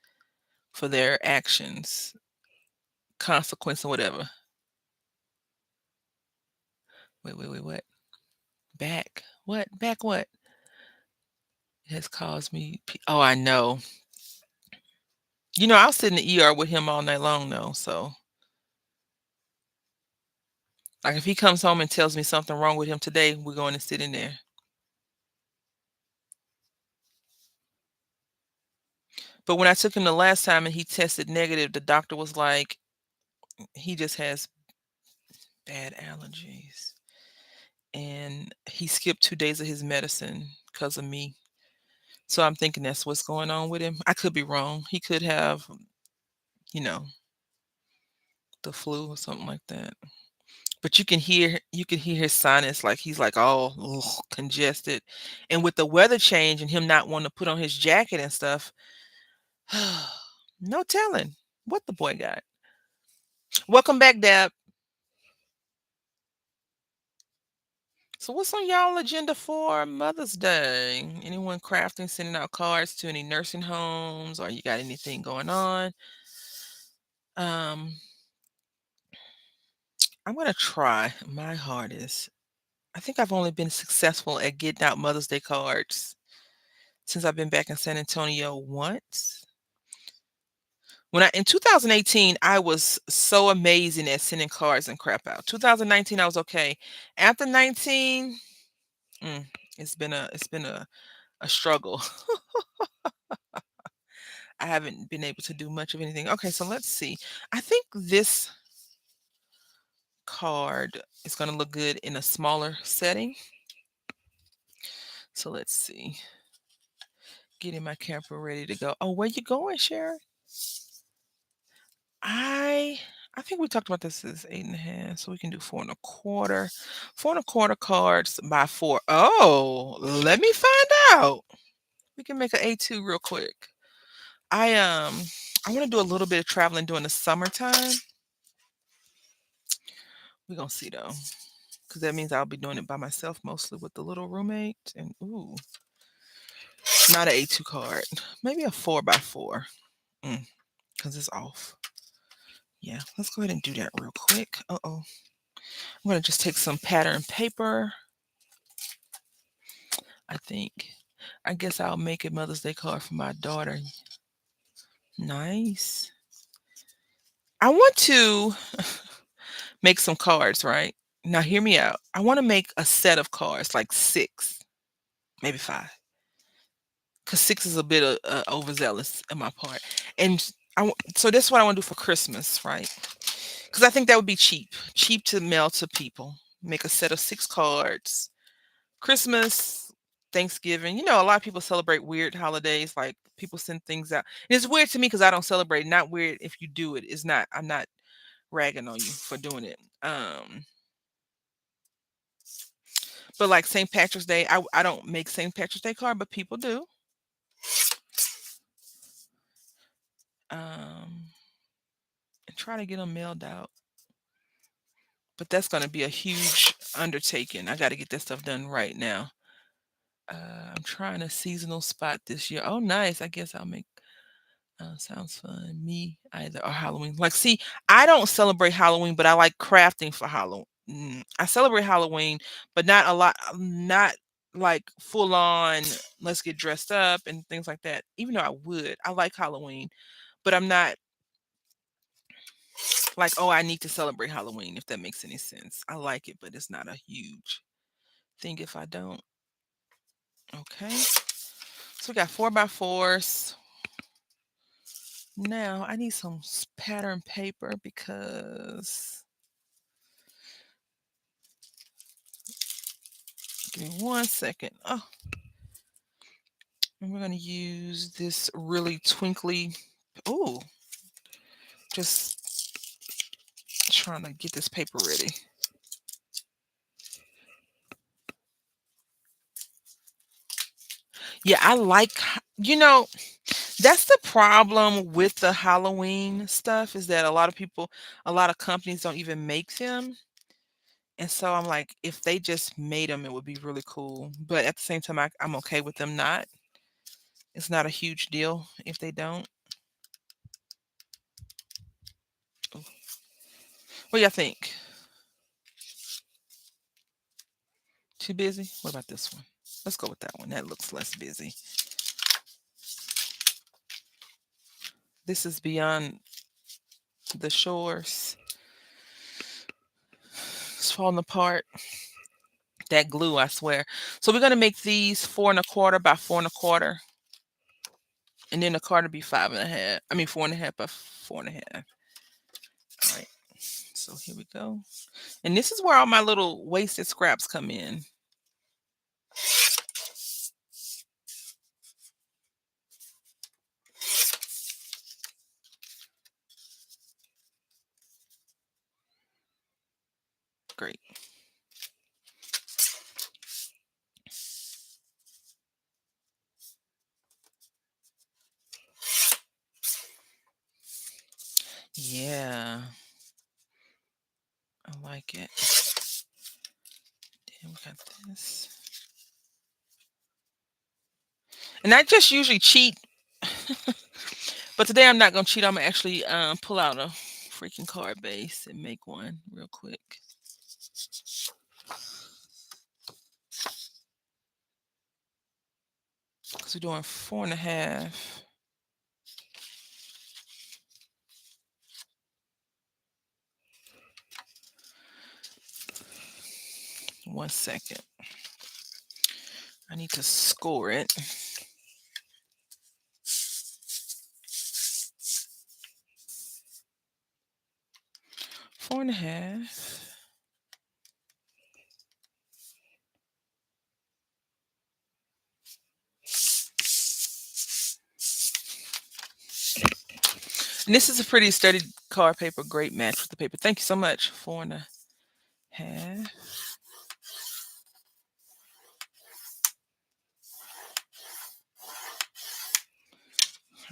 for their actions, consequence, or whatever. Wait, what? Back? What? Back what? It has caused me. Oh, I know. I'll sit in the ER with him all night long, though. So, like, if he comes home and tells me something wrong with him today, we're going to sit in there. But when I took him the last time and he tested negative, the doctor was like, he just has bad allergies. And he skipped 2 days of his medicine because of me. So I'm thinking that's what's going on with him. I could be wrong. He could have, you know, the flu or something like that. But you can hear his sinus, like he's like all congested. And with the weather change and him not wanting to put on his jacket and stuff, no telling what the boy got. Welcome back, Deb. So what's on y'all agenda for Mother's Day? Anyone crafting, sending out cards to any nursing homes, or you got anything going on? Um, I'm gonna try my hardest. I think I've only been successful at getting out Mother's Day cards since I've been back in San Antonio once. When I in 2018, I was so amazing at sending cards and crap out. 2019, I was okay. After 19, mm, it's been a struggle. I haven't been able to do much of anything. Okay, so let's see. I think this card is going to look good in a smaller setting. So let's see. Getting my camera ready to go. Oh, where you going, Sharon? I I think we talked about this as 8.5, so we can do 4.25. 4.25 cards by 4. Oh, let me find out. We can make an A2 real quick. I want to do a little bit of traveling during the summertime. We're gonna see though, because that means I'll be doing it by myself mostly with the little roommate. And ooh, not an A2 card. Maybe a 4 by 4. Because it's off. Yeah, let's go ahead and do that real quick. Uh-oh. I'm gonna just take some pattern paper. I think. I guess I'll make a Mother's Day card for my daughter. Nice. I want to make some cards, right? Now hear me out. I want to make a set of cards, like 6, maybe 5. Because 6 is a bit overzealous on my part. And so this is what I want to do for Christmas, right? Because I think that would be cheap to mail to people. Make a set of 6 cards. Christmas, Thanksgiving. A lot of people celebrate weird holidays, like people send things out. And it's weird to me because I don't celebrate. Not weird if you do it. It's not. I'm not ragging on you for doing it. But like St. Patrick's Day, I don't make St. Patrick's Day card, but people do. Um, and try to get them mailed out. But that's going to be a huge undertaking. I got to get that stuff done right now. I'm trying a seasonal spot this year. Oh, nice. I guess I'll make. Sounds fun. Me either or Halloween. Like, see, I don't celebrate Halloween, but I like crafting for Halloween. I celebrate Halloween, but not a lot. Not like full on, let's get dressed up and things like that. Even though I would, I like Halloween, but I'm not like, oh, I need to celebrate Halloween, if that makes any sense. I like it, but it's not a huge thing if I don't. Okay. So we got 4x4s. Now I need some pattern paper because give me 1 second. Oh, and we're gonna use this really twinkly. Oh, just trying to get this paper ready. Yeah, I like, that's the problem with the Halloween stuff is that a lot of people, a lot of companies don't even make them. And so I'm like, if they just made them, it would be really cool. But at the same time, I'm okay with them not. It's not a huge deal if they don't. Ooh. What do y'all think? Too busy? What about this one? Let's go with that one. That looks less busy. This is Beyond the Shores. It's falling apart. That glue, I swear. So we're gonna make these 4 1/4 by 4 1/4, and then the card will be 5 1/2. I mean 4 1/2 by 4 1/2. All right. So here we go. And this is where all my little wasted scraps come in. Great. Yeah, I like it. Then we got this. And I just usually cheat, but today I'm not gonna cheat. I'm gonna actually pull out a freaking card base and make one real quick. Because we're doing 4 1/2. 1 second. I need to score it. 4 1/2. And this is a pretty sturdy card paper. Great match with the paper. Thank you so much. 4 1/2.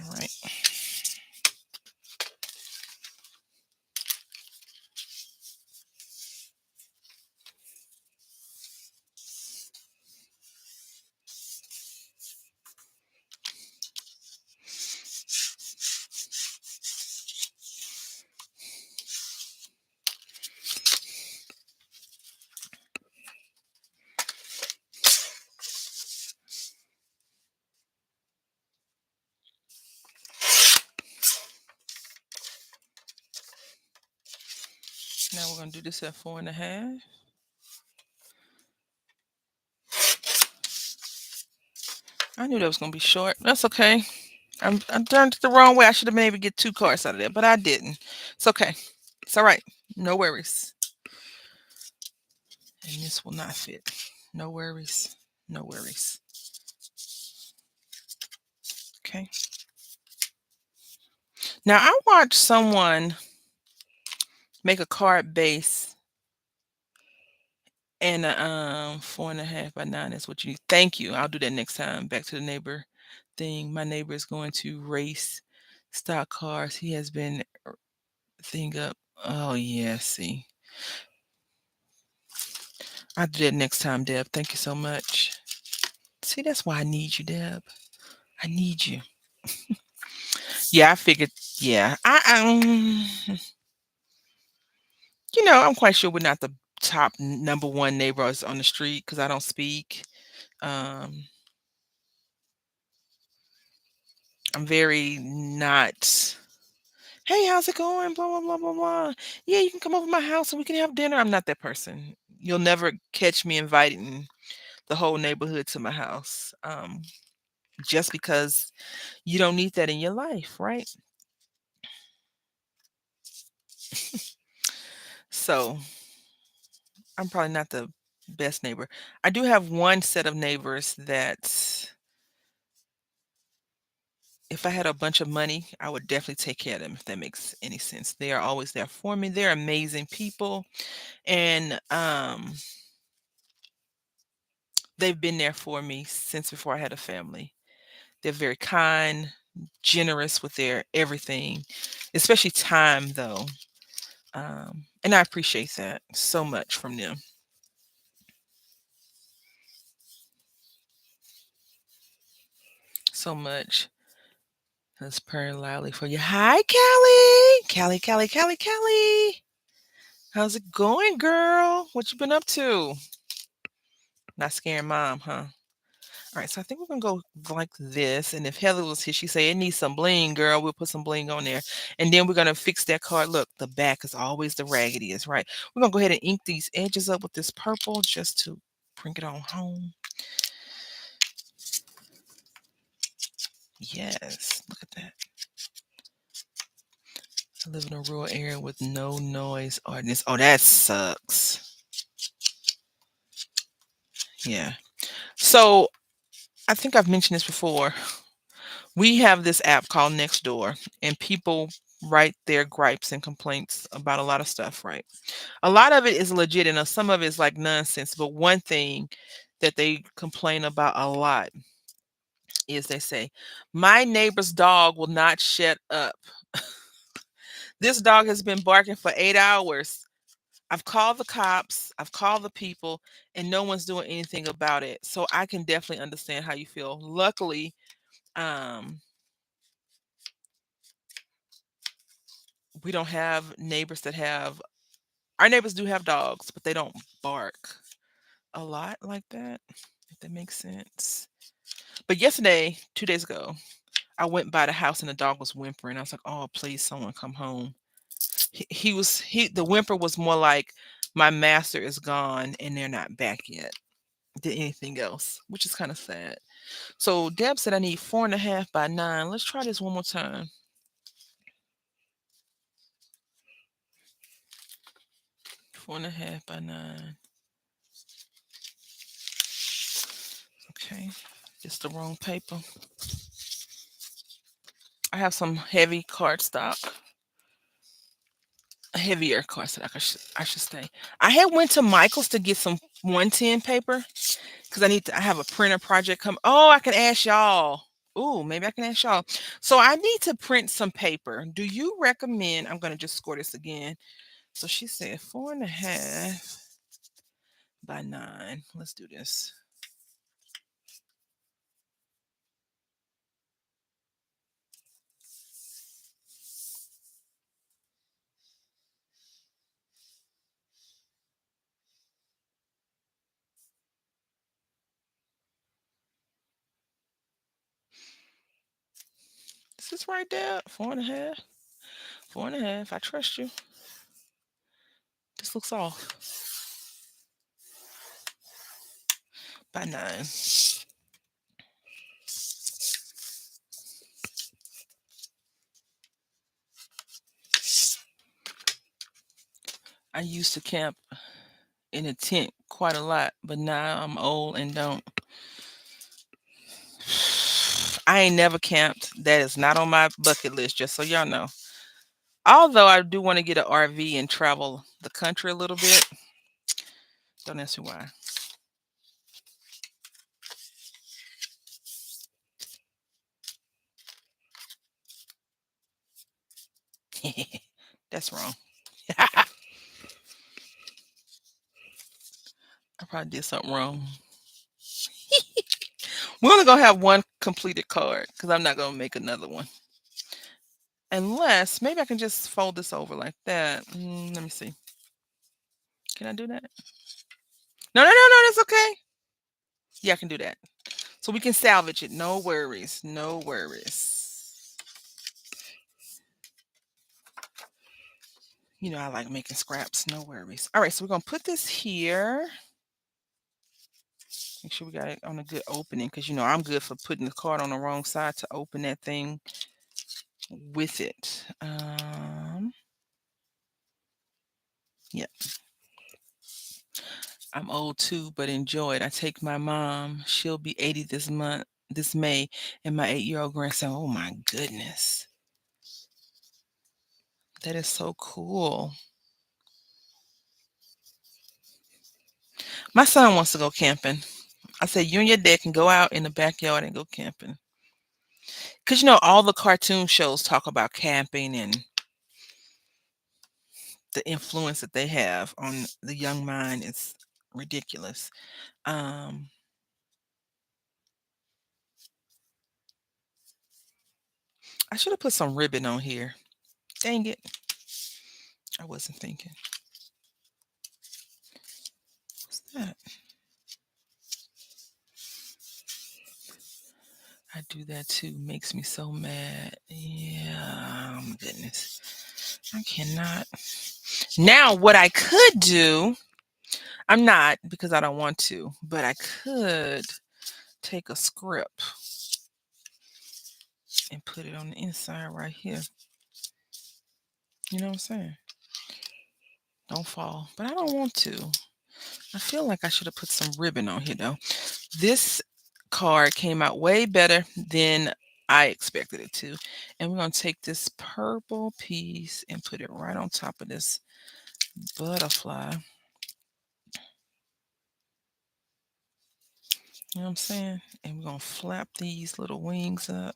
All right. Now we're gonna do this at 4 1/2. I knew that was gonna be short. That's okay. I turned it the wrong way. I should have been able to get 2 cards out of there, but I didn't. It's okay. It's all right. No worries. And this will not fit. No worries. No worries. Okay. Now I watched someone make a card base and a 4 1/2 by 9 is what you need. Thank you. I'll do that next time. Back to the neighbor thing. My neighbor is going to race stock cars. He has been thing up. Oh yeah, see. I'll do that next time, Deb. Thank you so much. See, that's why I need you, Deb. I need you. Yeah, I figured. Yeah, I'm quite sure we're not the top number one neighbors on the street because I don't speak. Um, I'm very not, "Hey, how's it going? Blah, blah, blah, blah, blah. Yeah, you can come over to my house and we can have dinner." I'm not that person. You'll never catch me inviting the whole neighborhood to my house, just because you don't need that in your life, right? So, I'm probably not the best neighbor. I do have one set of neighbors that if I had a bunch of money, I would definitely take care of them, if that makes any sense. They are always there for me. They're amazing people, and, they've been there for me since before I had a family. They're very kind, generous with their everything, especially time, though, and I appreciate that so much from them, so much. That's purring loudly for you. Hi, Callie. Callie, Callie, Callie, Callie. How's it going, girl? What you been up to? Not scaring mom, huh? All right, so I think we're gonna go like this. And if Heather was here, she say it needs some bling, girl. We'll put some bling on there. And then we're gonna fix that card. Look, the back is always the raggediest, right? We're gonna go ahead and ink these edges up with this purple just to bring it on home. Yes, look at that. I live in a rural area with no noise ordinance. Oh, that sucks. Yeah. So I think I've mentioned this before. We have this app called Nextdoor, and people write their gripes and complaints about a lot of stuff, right? A lot of it is legit, and some of it is like nonsense. But one thing that they complain about a lot is they say, "My neighbor's dog will not shut up. This dog has been barking for 8 hours. I've called the cops, I've called the people, and no one's doing anything about it." So I can definitely understand how you feel. Luckily, um, we don't have neighbors that have our neighbors do have dogs, but they don't bark a lot like that, if that makes sense. But yesterday, 2 days ago, I went by the house and the dog was whimpering. I was like, "Oh, please, someone come home." The whimper was more like, "My master is gone and they're not back yet," than anything else, which is kind of sad. So Deb said I need 4.5 by 9. Let's try this one more time. 4.5 by 9. Okay, just the wrong paper. I have some heavy cardstock, heavier cardstock. I should say. I had went to Michael's to get some 110 paper because I have a printer project come. Oh, I can ask y'all. Ooh, maybe I can ask y'all. So I need to print some paper. Do you recommend? I'm gonna just score this again. So she said 4.5 by 9. Let's do this. Is this right there? 4.5. 4.5. I trust you. This looks off by 9. I used to camp in a tent quite a lot, but now I'm old and don't. I ain't never camped. That is not on my bucket list, just so y'all know. Although I do want to get an RV and travel the country a little bit. Don't ask me why. That's wrong. I probably did something wrong. We're only gonna have one completed card because I'm not gonna make another one. Unless maybe I can just fold this over like that. Let me see. Can I do that? No, no, no, no. That's okay. Yeah, I can do that. So we can salvage it. No worries. No worries. You know, I like making scraps. No worries. All right, so we're going to put this here. Make sure we got it on a good opening because, you know, I'm good for putting the card on the wrong side to open that thing with it. Yeah, I'm old too, but enjoy it. I take my mom. She'll be 80 this month, this May, and my 8-year-old grandson. Oh my goodness. That is so cool. My son wants to go camping. I said, you and your dad can go out in the backyard and go camping. Because, you know, all the cartoon shows talk about camping and the influence that they have on the young mind is ridiculous. Um, I should have put some ribbon on here. Dang it. I wasn't thinking. What's that? I do that too. Makes me so mad. Yeah, oh my goodness. I cannot. Now, what I could do, I'm not because I don't want to, but I could take a script and put it on the inside right here. You know what I'm saying? Don't fall. But I don't want to. I feel like I should have put some ribbon on here though. This card came out way better than I expected it to. And we're going to take this purple piece and put it right on top of this butterfly. You know what I'm saying? And we're going to flap these little wings up.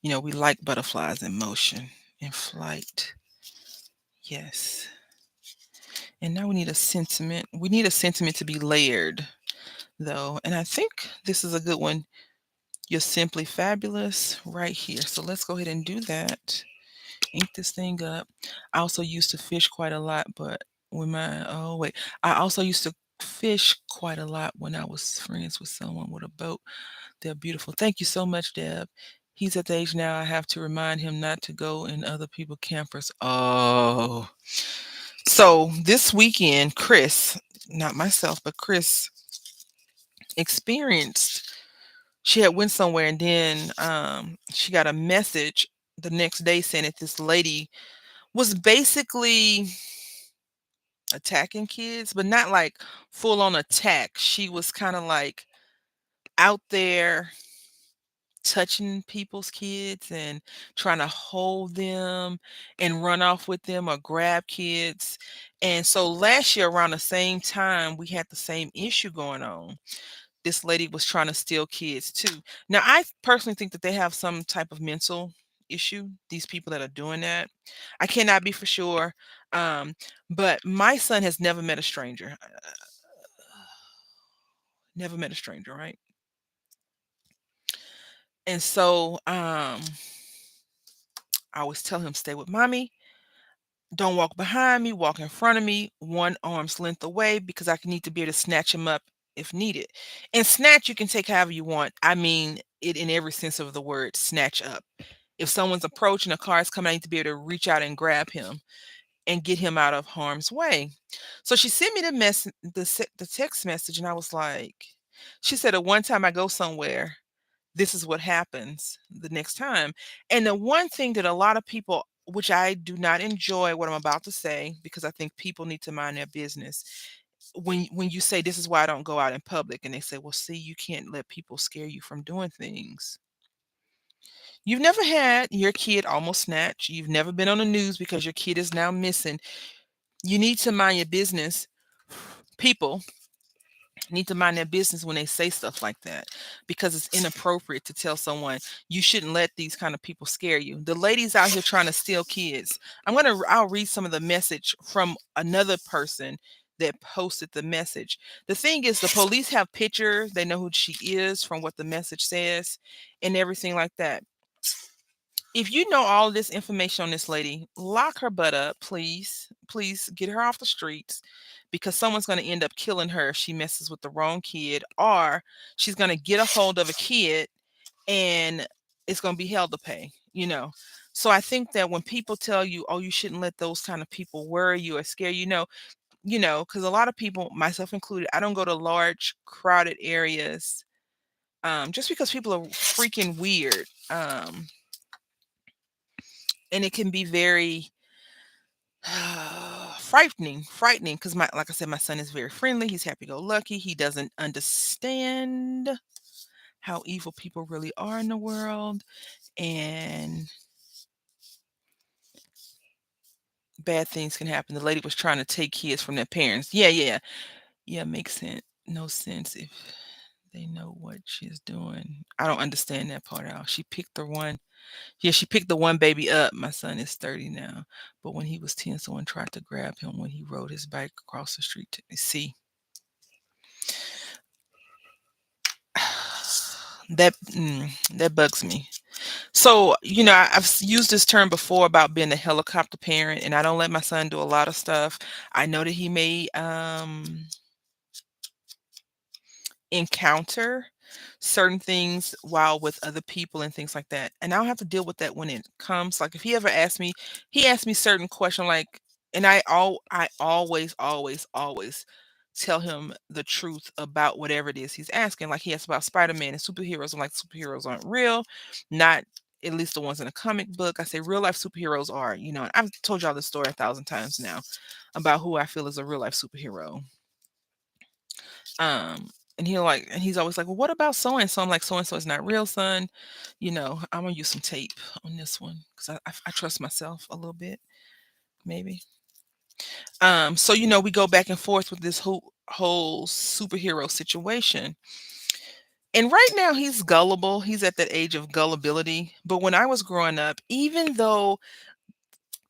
You know, we like butterflies in motion, in flight. Yes. And now we need a sentiment. We need a sentiment to be layered, though. And I think this is a good one. You're simply fabulous right here. So let's go ahead and do that. Ink this thing up. I also used to fish quite a lot, but when I also used to fish quite a lot when I was friends with someone with a boat. They're beautiful. Thank you so much, Deb. He's at the age now I have to remind him not to go in other people campers. Oh. So this weekend, Chris, not myself, but Chris experienced she had went somewhere and then she got a message the next day saying that this lady was basically attacking kids, but not like full on attack. She was kind of like out there touching people's kids and trying to hold them and run off with them or grab kids. And so last year around the same time, we had the same issue going on. This lady was trying to steal kids too. Now, I personally think that they have some type of mental issue, these people that are doing that. I cannot be for sure. Um, but my son has never met a stranger. Never met a stranger, right? And so I always tell him, stay with mommy. Don't walk behind me, walk in front of me, one arm's length away because I can need to be able to snatch him up if needed. And snatch you can take however you want. I mean it in every sense of the word, snatch up. If someone's approaching, a car is coming, I need to be able to reach out and grab him and get him out of harm's way. So she sent me the text message, and I was like, she said, at one time I go somewhere, this is what happens the next time. And the one thing that a lot of people, which I do not enjoy what I'm about to say, because I think people need to mind their business. When you say this is why I don't go out in public, and they say, well, see, you can't let people scare you from doing things. You've never had your kid almost snatched. You've never been on the news because your kid is now missing. You need to mind your business. People need to mind their business when they say stuff like that because it's inappropriate to tell someone you shouldn't let these kind of people scare you. The ladies out here trying to steal kids. I'll read some of the message from another person that posted the message. The thing is, the police have pictures, they know who she is from what the message says and everything like that. If you know all this information on this lady, lock her butt up, please. Please get her off the streets because someone's going to end up killing her if she messes with the wrong kid, or she's going to get a hold of a kid and it's going to be hell to pay. So I think that when people tell you, oh, you shouldn't let those kind of people worry you or scare because a lot of people, myself included, I don't go to large, crowded areas just because people are freaking weird. And it can be very frightening because like I said, my son is very friendly. He's happy-go-lucky. He doesn't understand how evil people really are in the world, and bad things can happen. The lady was trying to take kids from their parents. Yeah, makes sense. No sense if they know what she's doing. I don't understand that part out. She picked the one. Yeah, she picked the one baby up. My son is 30 now, but when he was 10, someone tried to grab him when he rode his bike across the street. See, that bugs me. So, I've used this term before about being a helicopter parent, and I don't let my son do a lot of stuff. I know that he may encounter certain things while with other people and things like that. And I don't have to deal with that when it comes. Like if he ever asks me, he asked me certain question like, and I always tell him the truth about whatever it is he's asking. Like he asked about Spider-Man and superheroes. I'm like, superheroes aren't real, not at least the ones in a comic book. I say real life superheroes are, and I've told y'all this story 1,000 times now about who I feel is a real life superhero. And he's always like, well, what about so and so? I'm like, so and so is not real, son. I'm gonna use some tape on this one because I trust myself a little bit, maybe. So we go back and forth with this whole superhero situation. And right now he's gullible. He's at that age of gullibility. But when I was growing up, even though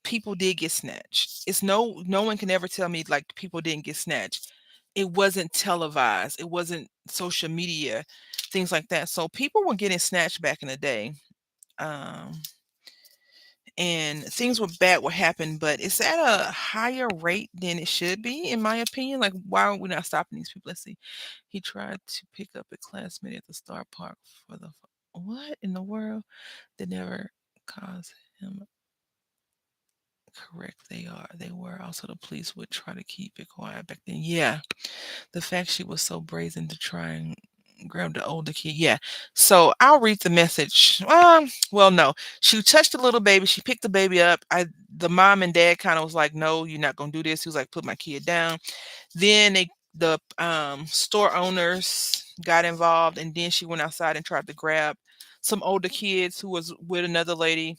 people did get snatched, it's no one can ever tell me like people didn't get snatched. It wasn't televised. It wasn't social media, things like that. So people were getting snatched back in the day. Um, and things were bad what happened, but it's at a higher rate than it should be, in my opinion. Like, why are we not stopping these people? Let's see. He tried to pick up a classmate at the Star Park for the what in the world? They never caused him correct. They were also the police would try to keep it quiet back then. Yeah, the fact she was so brazen to try and grab the older kid. Yeah. So I'll read the message. Well, no. She touched the little baby. She picked the baby up. The mom and dad kind of was like, "No, you're not gonna do this." He was like, "Put my kid down." Then the store owners got involved, and then she went outside and tried to grab some older kids who was with another lady,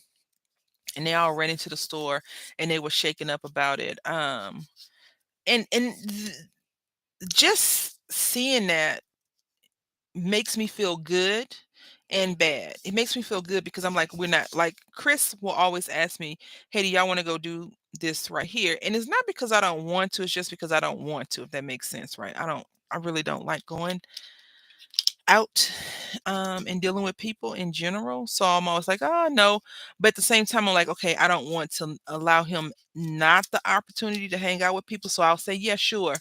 and they all ran into the store, and they were shaken up about it. And just seeing that makes me feel good and bad. It makes me feel good because I'm like, we're not like Chris will always ask me, "Hey, do y'all want to go do this right here?" And it's not because I don't want to, it's just because I don't want to, if that makes sense, right? I really don't like going out and dealing with people in general. So I'm always like, oh no. But at the same time, I'm like, okay, I don't want to allow him not the opportunity to hang out with people. So I'll say, yeah, sure.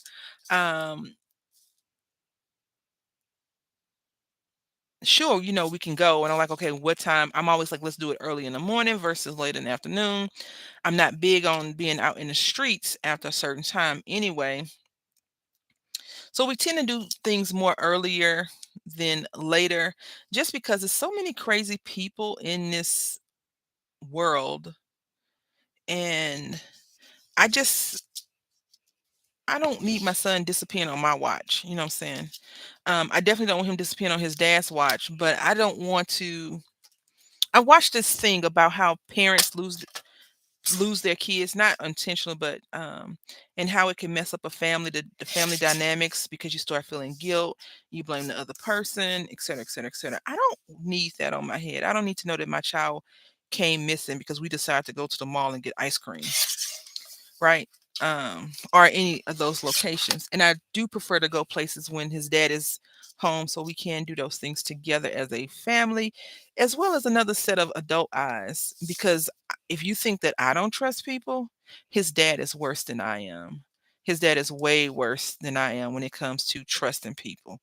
Um, sure, we can go. And I'm like, okay, what time? I'm always like, let's do it early in the morning versus late in the afternoon. I'm not big on being out in the streets after a certain time anyway. So we tend to do things more earlier than later just because there's so many crazy people in this world. And I just I don't need my son disappearing on my watch. You know what I'm saying? I definitely don't want him disappearing on his dad's watch, but I don't want to. I watched this thing about how parents lose their kids, not intentionally, but and how it can mess up a family, the family dynamics because you start feeling guilt, you blame the other person, et cetera, et cetera, et cetera. I don't need that on my head. I don't need to know that my child came missing because we decided to go to the mall and get ice cream, right? Or any of those locations. And I do prefer to go places when his dad is home so we can do those things together as a family, as well as another set of adult eyes. Because if you think that I don't trust people, his dad is worse than I am. His dad is way worse than I am when it comes to trusting people.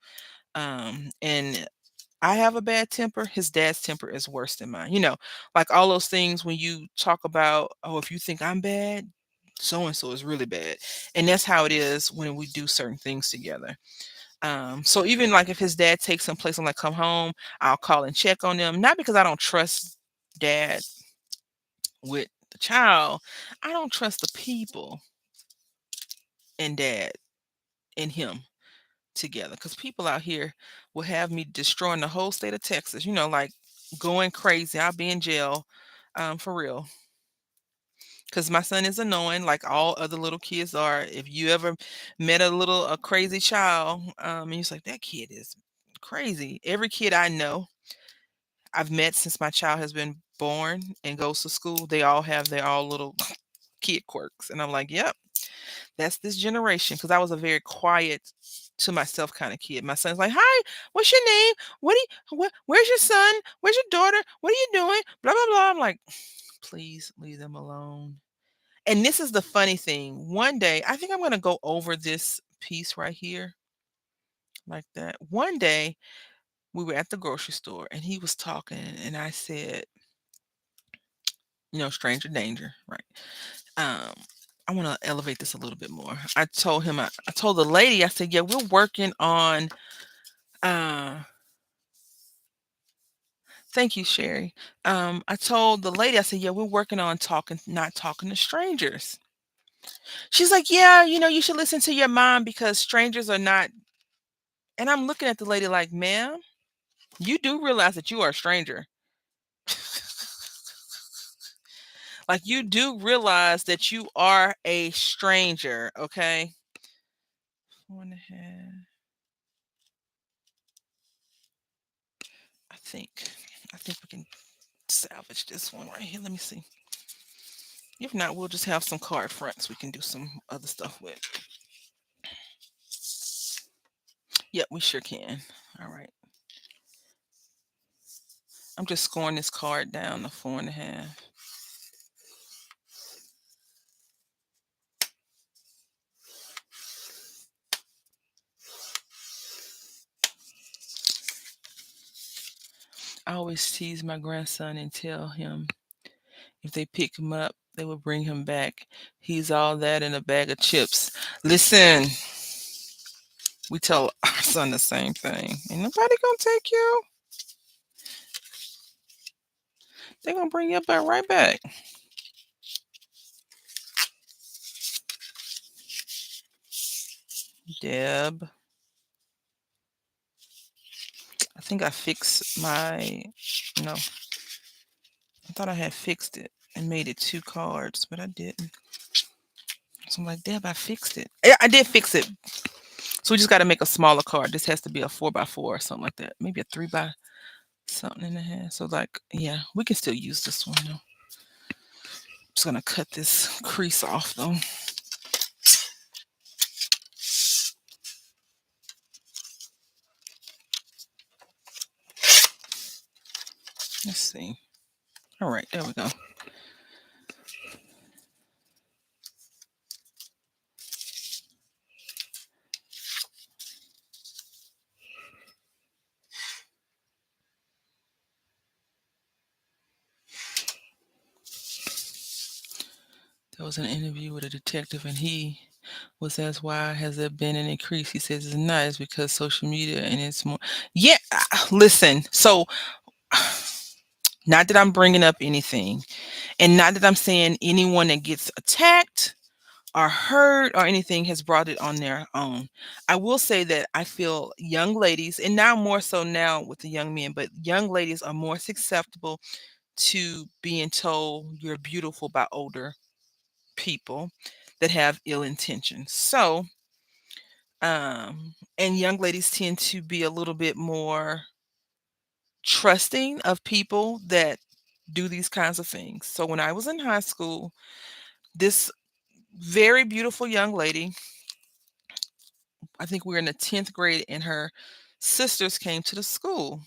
And I have a bad temper. His dad's temper is worse than mine. Like all those things when you talk about, oh, if you think I'm bad, so and so is really bad. And that's how it is when we do certain things together. So even like if his dad takes some place, I'm like, come home, I'll call and check on them. Not because I don't trust dad with the child. I don't trust the people and dad and him together, because people out here will have me destroying the whole state of Texas, like going crazy. I'll be in jail, for real. Because my son is annoying, like all other little kids are. If you ever met a crazy child, and you're like, that kid is crazy. Every kid I know, I've met since my child has been born and goes to school, they all have their all little kid quirks. And I'm like, yep, that's this generation. Because I was a very quiet, to myself kind of kid. My son's like, "Hi, what's your name? Where's your son? Where's your daughter? What are you doing?" Blah blah blah. I'm like, please leave them alone. And this is the funny thing. One day, I think I'm gonna go over this piece right here, like that. One day, we were at the grocery store, and he was talking, and I said, stranger danger, right? Um, I want to elevate this a little bit more. I told the lady, I said, yeah, we're working on. Uh, Thank you, Sherry. I told the lady, I said, yeah, we're working on not talking to strangers. She's like, yeah, you should listen to your mom because strangers are not. And I'm looking at the lady like, ma'am, you do realize that you are a stranger. Like, you do realize that you are a stranger, okay? 4.5. I think, I think we can salvage this one right here. Let me see. If not, we'll just have some card fronts we can do some other stuff with. Yep, we sure can. All right. I'm just scoring this card down to 4.5. I always tease my grandson and tell him if they pick him up, they will bring him back. He's all that in a bag of chips. Listen, we tell our son the same thing. Ain't nobody gonna take you. They're gonna bring you back right back. Deb. I think I fixed my no. I thought I had fixed it and made it 2 cards, but I didn't. So I'm like, Deb, I fixed it. Yeah, I did fix it. So we just got to make a smaller card. This has to be a 4x4 or something like that. Maybe a 3 by something and a half. So like, yeah, we can still use this one though. Just gonna cut this crease off though. Let's see. All right, there we go. There was an interview with a detective, and he was asked why has there been an increase. He says it's not. It's because social media and it's more. Yeah, listen. So, not that I'm bringing up anything, and not that I'm saying anyone that gets attacked or hurt or anything has brought it on their own. I will say that I feel young ladies, and now more so now with the young men, but young ladies are more susceptible to being told you're beautiful by older people that have ill intentions. So, and young ladies tend to be a little bit more trusting of people that do these kinds of things. So when I was in high school, this very beautiful young lady, I think we were in the 10th grade, and her sisters came to the school.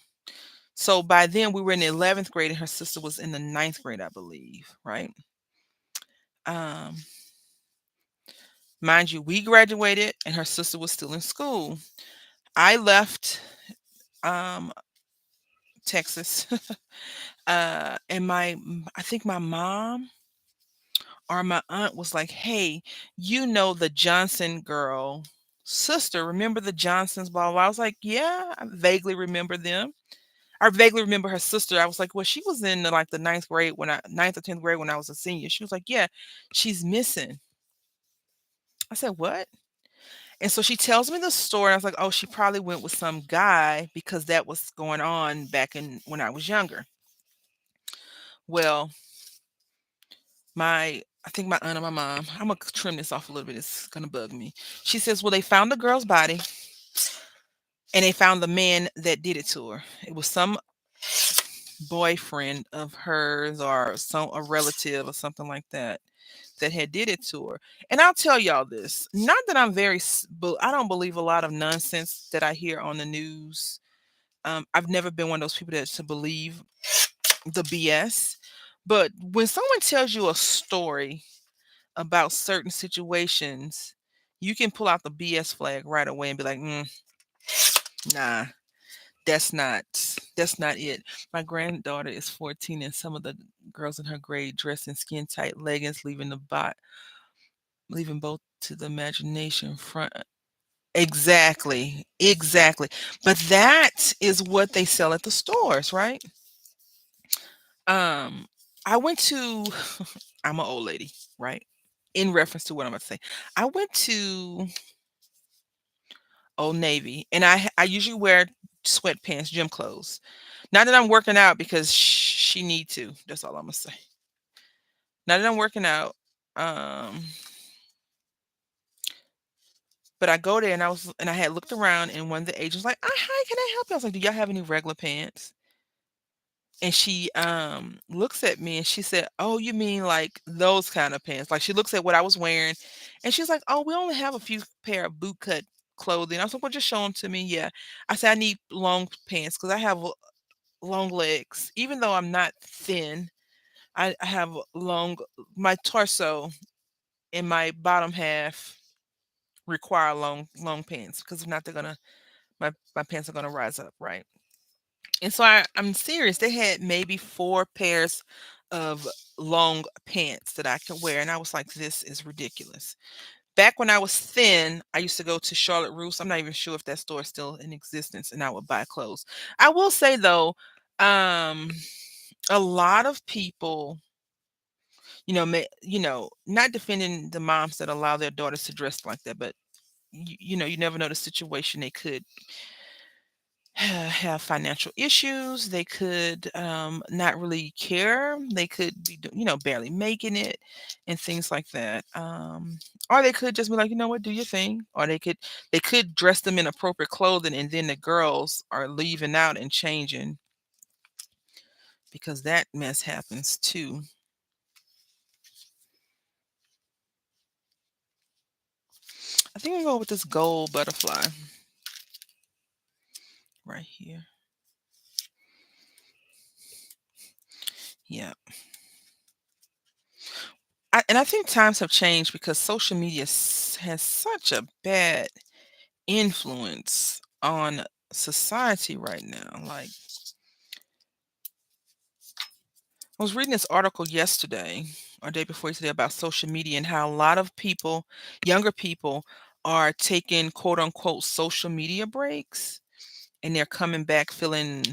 So by then we were in the 11th grade and her sister was in the ninth grade, I believe, right? Um, Mind you, we graduated and her sister was still in school. I left um, Texas, and I think my mom or my aunt was like, "Hey, you know the Johnson girl sister? Remember the Johnsons?" Blah blah. I was like, "Yeah, I vaguely remember them. I vaguely remember her sister." I was like, "Well, she was in like the ninth grade when I ninth or 10th grade when I was a senior." She was like, "Yeah, she's missing." I said, "What?" And so she tells me the story. I was like, "Oh, she probably went with some guy because that was going on back in when I was younger." Well, I think my aunt and my mom, I'm gonna trim this off a little bit. It's gonna bug me. She says, "Well, they found the girl's body and they found the man that did it to her. It was some boyfriend of hers or some a relative or something like that that had did it to her." And I'll tell y'all this. Not that I'm I don't believe a lot of nonsense that I hear on the news. I've never been one of those people that to believe the BS. But when someone tells you a story about certain situations, you can pull out the BS flag right away and be like, nah, that's not that's not it. My granddaughter is 14, and some of the girls in her grade dress in skin tight leggings, leaving both to the imagination front. Exactly, exactly. But that is what they sell at the stores, right? Um, I went to I'm an old lady, right? In reference to what I'm about to say. I went to Old Navy, and I usually wear sweatpants, gym clothes. Not that I'm working out because she need to. That's all I'm gonna say. Not that I'm working out, um, but I go there and I had looked around and one of the agents like, "Hi, can I help you?" I was like, "Do y'all have any regular pants?" And she looks at me and she said, "Oh, you mean like those kind of pants?" Like she looks at what I was wearing, and she's like, "Oh, we only have a few pair of boot cut clothing." I was like, "Well, just show them to me." Yeah, I said, "I need long pants because I have long legs. Even though I'm not thin, I have long my torso and my bottom half require long pants because if not, they're gonna my pants are gonna rise up, right?" And so I'm serious. They had maybe 4 pairs of long pants that I could wear, and I was like, "This is ridiculous." Back when I was thin, I used to go to Charlotte Russe. I'm not even sure if that store is still in existence, and I would buy clothes. I will say though, um, a lot of people, not defending the moms that allow their daughters to dress like that, but you never know the situation. They could have financial issues. They could not really care. They could be, barely making it and things like that. Or they could just be like, you know what, do your thing. Or they could dress them in appropriate clothing, and then the girls are leaving out and changing because that mess happens too. I think I'm going with this gold butterfly right here. Yeah. And I think times have changed because social media has such a bad influence on society right now. Like, I was reading this article yesterday or day before yesterday about social media and how a lot of people, younger people, are taking quote unquote social media breaks and they're coming back feeling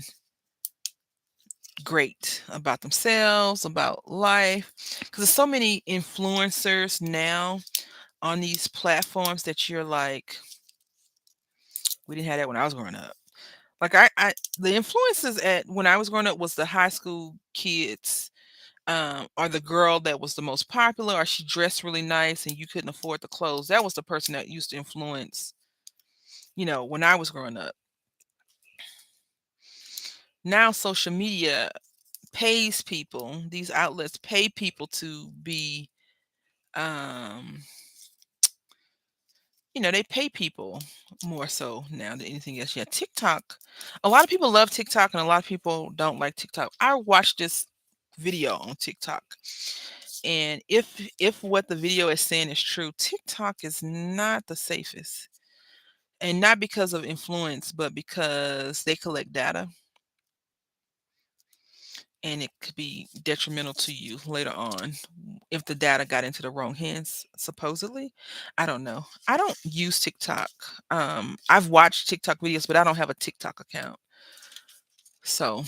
great about themselves, about life. Because there's so many influencers now on these platforms that you're like, we didn't have that when I was growing up. Like the influences at when I was growing up was the high school kids, or the girl that was the most popular, or she dressed really nice and you couldn't afford the clothes. That was the person that used to influence, when I was growing up. Now social media pays people, these outlets pay people to be um they pay people more so now than anything else. Yeah, TikTok. A lot of people love TikTok and a lot of people don't like TikTok. I watched this video on TikTok. And if what the video is saying is true, TikTok is not the safest. And not because of influence, but because they collect data and it could be detrimental to you later on if the data got into the wrong hands, supposedly. I don't know. I don't use TikTok. I've watched TikTok videos, but I don't have a TikTok account. So,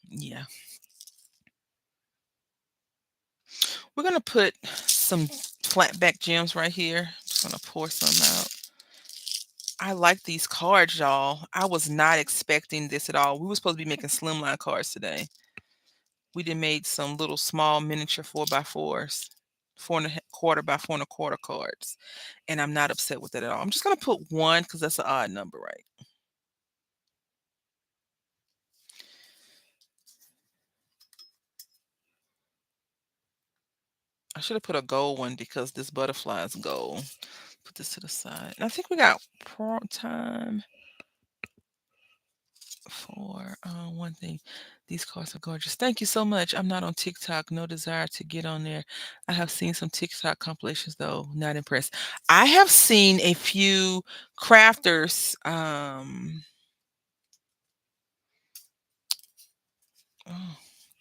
yeah. We're going to put some flat back gems right here. Just going to pour some out. I like these cards, y'all. I was not expecting this at all. We were supposed to be making slimline cards today. We done made some little small miniature 4x4s, 4 1/4 by 4 1/4 cards. And I'm not upset with that at all. I'm just gonna put one because that's an odd number, right? I should have put a gold one because this butterfly is gold. Put this to the side. And I think we got time for one thing. These cards are gorgeous. Thank you so much. I'm not on TikTok. No desire to get on there. I have seen some TikTok compilations though. Not impressed. I have seen a few crafters. Oh,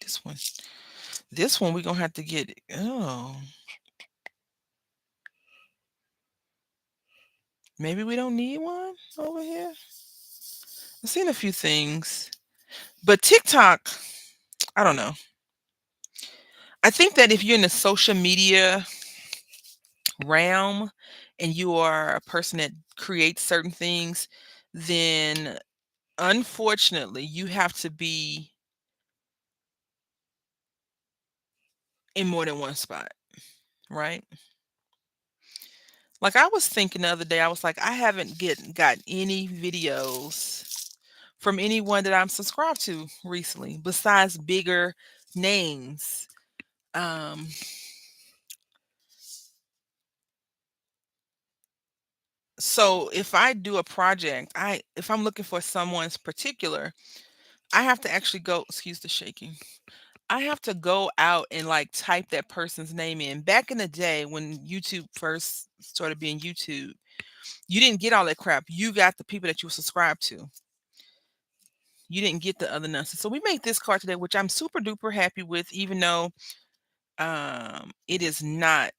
this one. This one we're gonna have to get. Oh, maybe we don't need one over here. I've seen a few things, but TikTok. I don't know. I think that if you're in the social media realm and you are a person that creates certain things, then unfortunately you have to be in more than one spot, right? Like I was thinking the other day, I was like, I haven't got any videos from anyone that I'm subscribed to recently, besides bigger names. Um, so if I do a project, if I'm looking for someone's particular, I have to actually go, excuse the shaking. I have to go out and like type that person's name in. Back in the day when YouTube first started being YouTube, you didn't get all that crap. You got the people that you were subscribed to. You didn't get the other nonsense. So we made this card today, which I'm super duper happy with, even though it is not.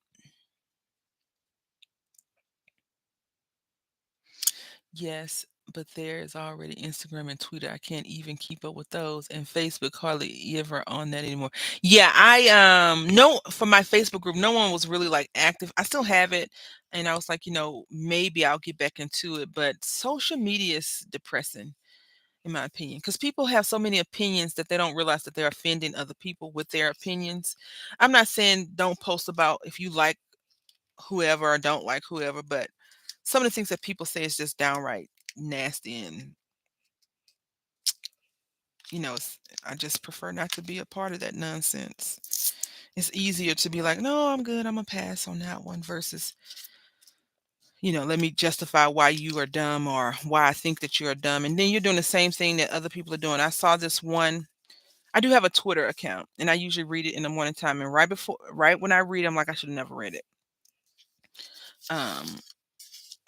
Yes, but there is already Instagram and Twitter. I can't even keep up with those, and Facebook hardly ever on that anymore. Yeah, I no for my Facebook group, no one was really like active. I still have it, and I was like, maybe I'll get back into it. But social media is depressing, in my opinion, because people have so many opinions that they don't realize that they're offending other people with their opinions. I'm not saying don't post about if you like whoever or don't like whoever, but some of the things that people say is just downright nasty and I just prefer not to be a part of that nonsense. It's easier to be like, no, I'm good, I'm gonna pass on that one versus, let me justify why you are dumb or why I think that you're dumb. And then you're doing the same thing that other people are doing. I saw this one. I do have a Twitter account and I usually read it in the morning time. And right when I read, I'm like, I should have never read it. Um,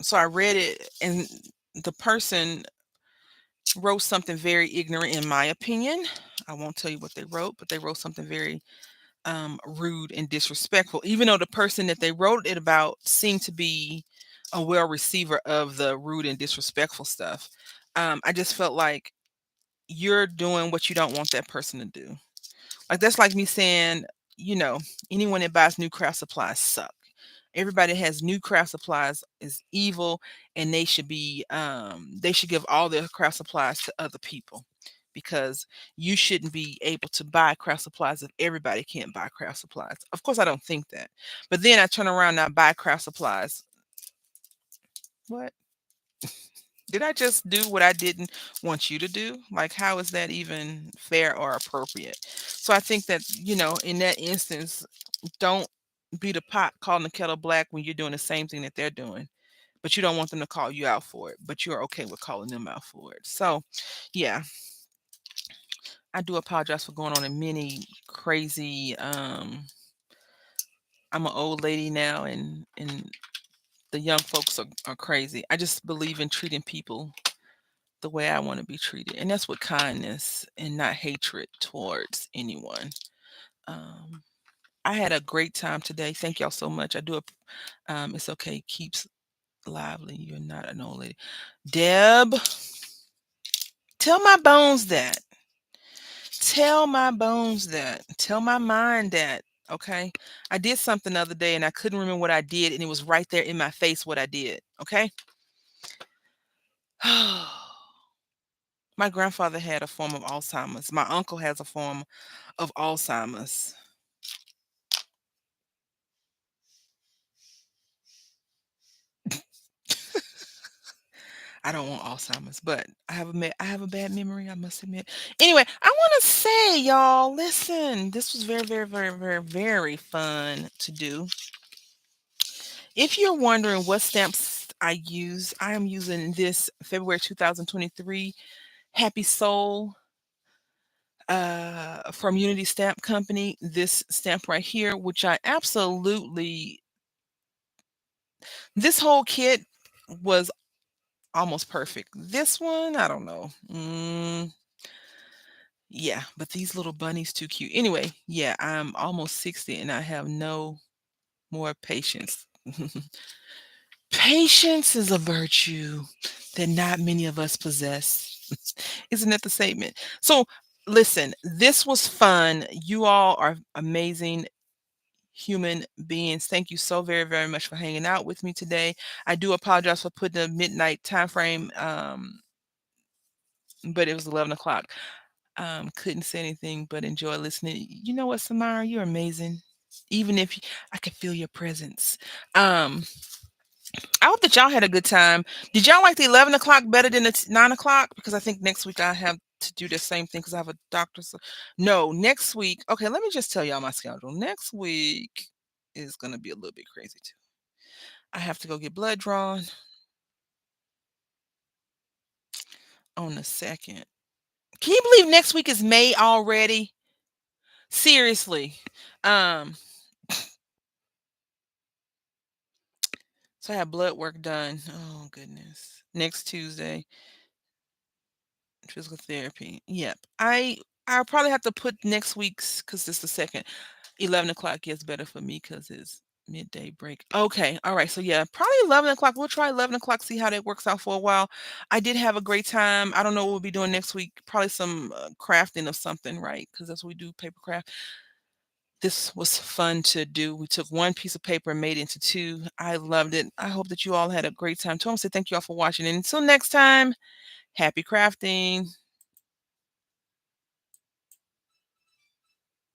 so I read it and the person wrote something very ignorant in my opinion. I won't tell you what they wrote, but they wrote something very rude and disrespectful, even though the person that they wrote it about seemed to be a well receiver of the rude and disrespectful stuff. I just felt like you're doing what you don't want that person to do. Like that's like me saying, you know, anyone that buys new craft supplies suck. Everybody has new craft supplies is evil, and they should give all their craft supplies to other people because you shouldn't be able to buy craft supplies if everybody can't buy craft supplies. Of course, I don't think that, but then I turn around and I buy craft supplies. What? Did I just do what I didn't want you to do? Like, how is that even fair or appropriate? So I think that, in that instance, don't be the pot calling the kettle black when you're doing the same thing that they're doing. but you don't want them to call you out for it, but you're okay with calling them out for it. So, yeah, I do apologize for going on a mini crazy. I'm an old lady now, and the young folks are crazy. I just believe in treating people the way I want to be treated, and that's with kindness and not hatred towards anyone. Um, I had a great time today. Thank y'all so much. I do. It's okay. Keeps lively. You're not an old lady. Deb, tell my bones that. Tell my bones that. Tell my mind that. Okay. I did something the other day and I couldn't remember what I did, and it was right there in my face what I did. Okay. My grandfather had a form of Alzheimer's. My uncle has a form of Alzheimer's. I don't want Alzheimer's, but I have a bad memory, I must admit. Anyway, I want to say, y'all, listen, this was very, very, very, very, very fun to do. If you're wondering what stamps I use, I am using this February 2023 Happy Soul from Unity Stamp Company. This stamp right here, which I absolutely, this whole kit was almost perfect. This one, I don't know. Yeah, but these little bunnies too cute. Anyway, yeah, I'm almost 60 and I have no more patience. Patience is a virtue that not many of us possess. Isn't that the statement? So, listen, this was fun. You all are amazing human beings. Thank you so very, very much for hanging out with me today. I do apologize for putting the midnight time frame, but it was 11 o'clock. Couldn't say anything but enjoy listening. You know what, Samara, you're amazing. Even if I could feel your presence. Um, I hope that y'all had a good time. Did y'all like the 11 o'clock better than the 9 o'clock? Because I think next week I have to do the same thing because I have a doctor's. No, next week. Okay, let me just tell y'all my schedule. Next week is going to be a little bit crazy too. I have to go get blood drawn on the 2nd. Can you believe next week is May already? Seriously. Um, so I have blood work done. Oh goodness. Next Tuesday, physical therapy. Yep. I'll probably have to put next week's because it's the 2nd. 11 o'clock gets better for me because it's midday break. Okay. All right. So yeah, probably 11 o'clock. We'll try 11 o'clock, see how that works out for a while. I did have a great time. I don't know what we'll be doing next week. Probably some crafting of something, right? Because that's what we do, paper craft. This was fun to do. We took one piece of paper and made it into two. I loved it. I hope that you all had a great time too. I want to say thank you all for watching. And until next time, happy crafting.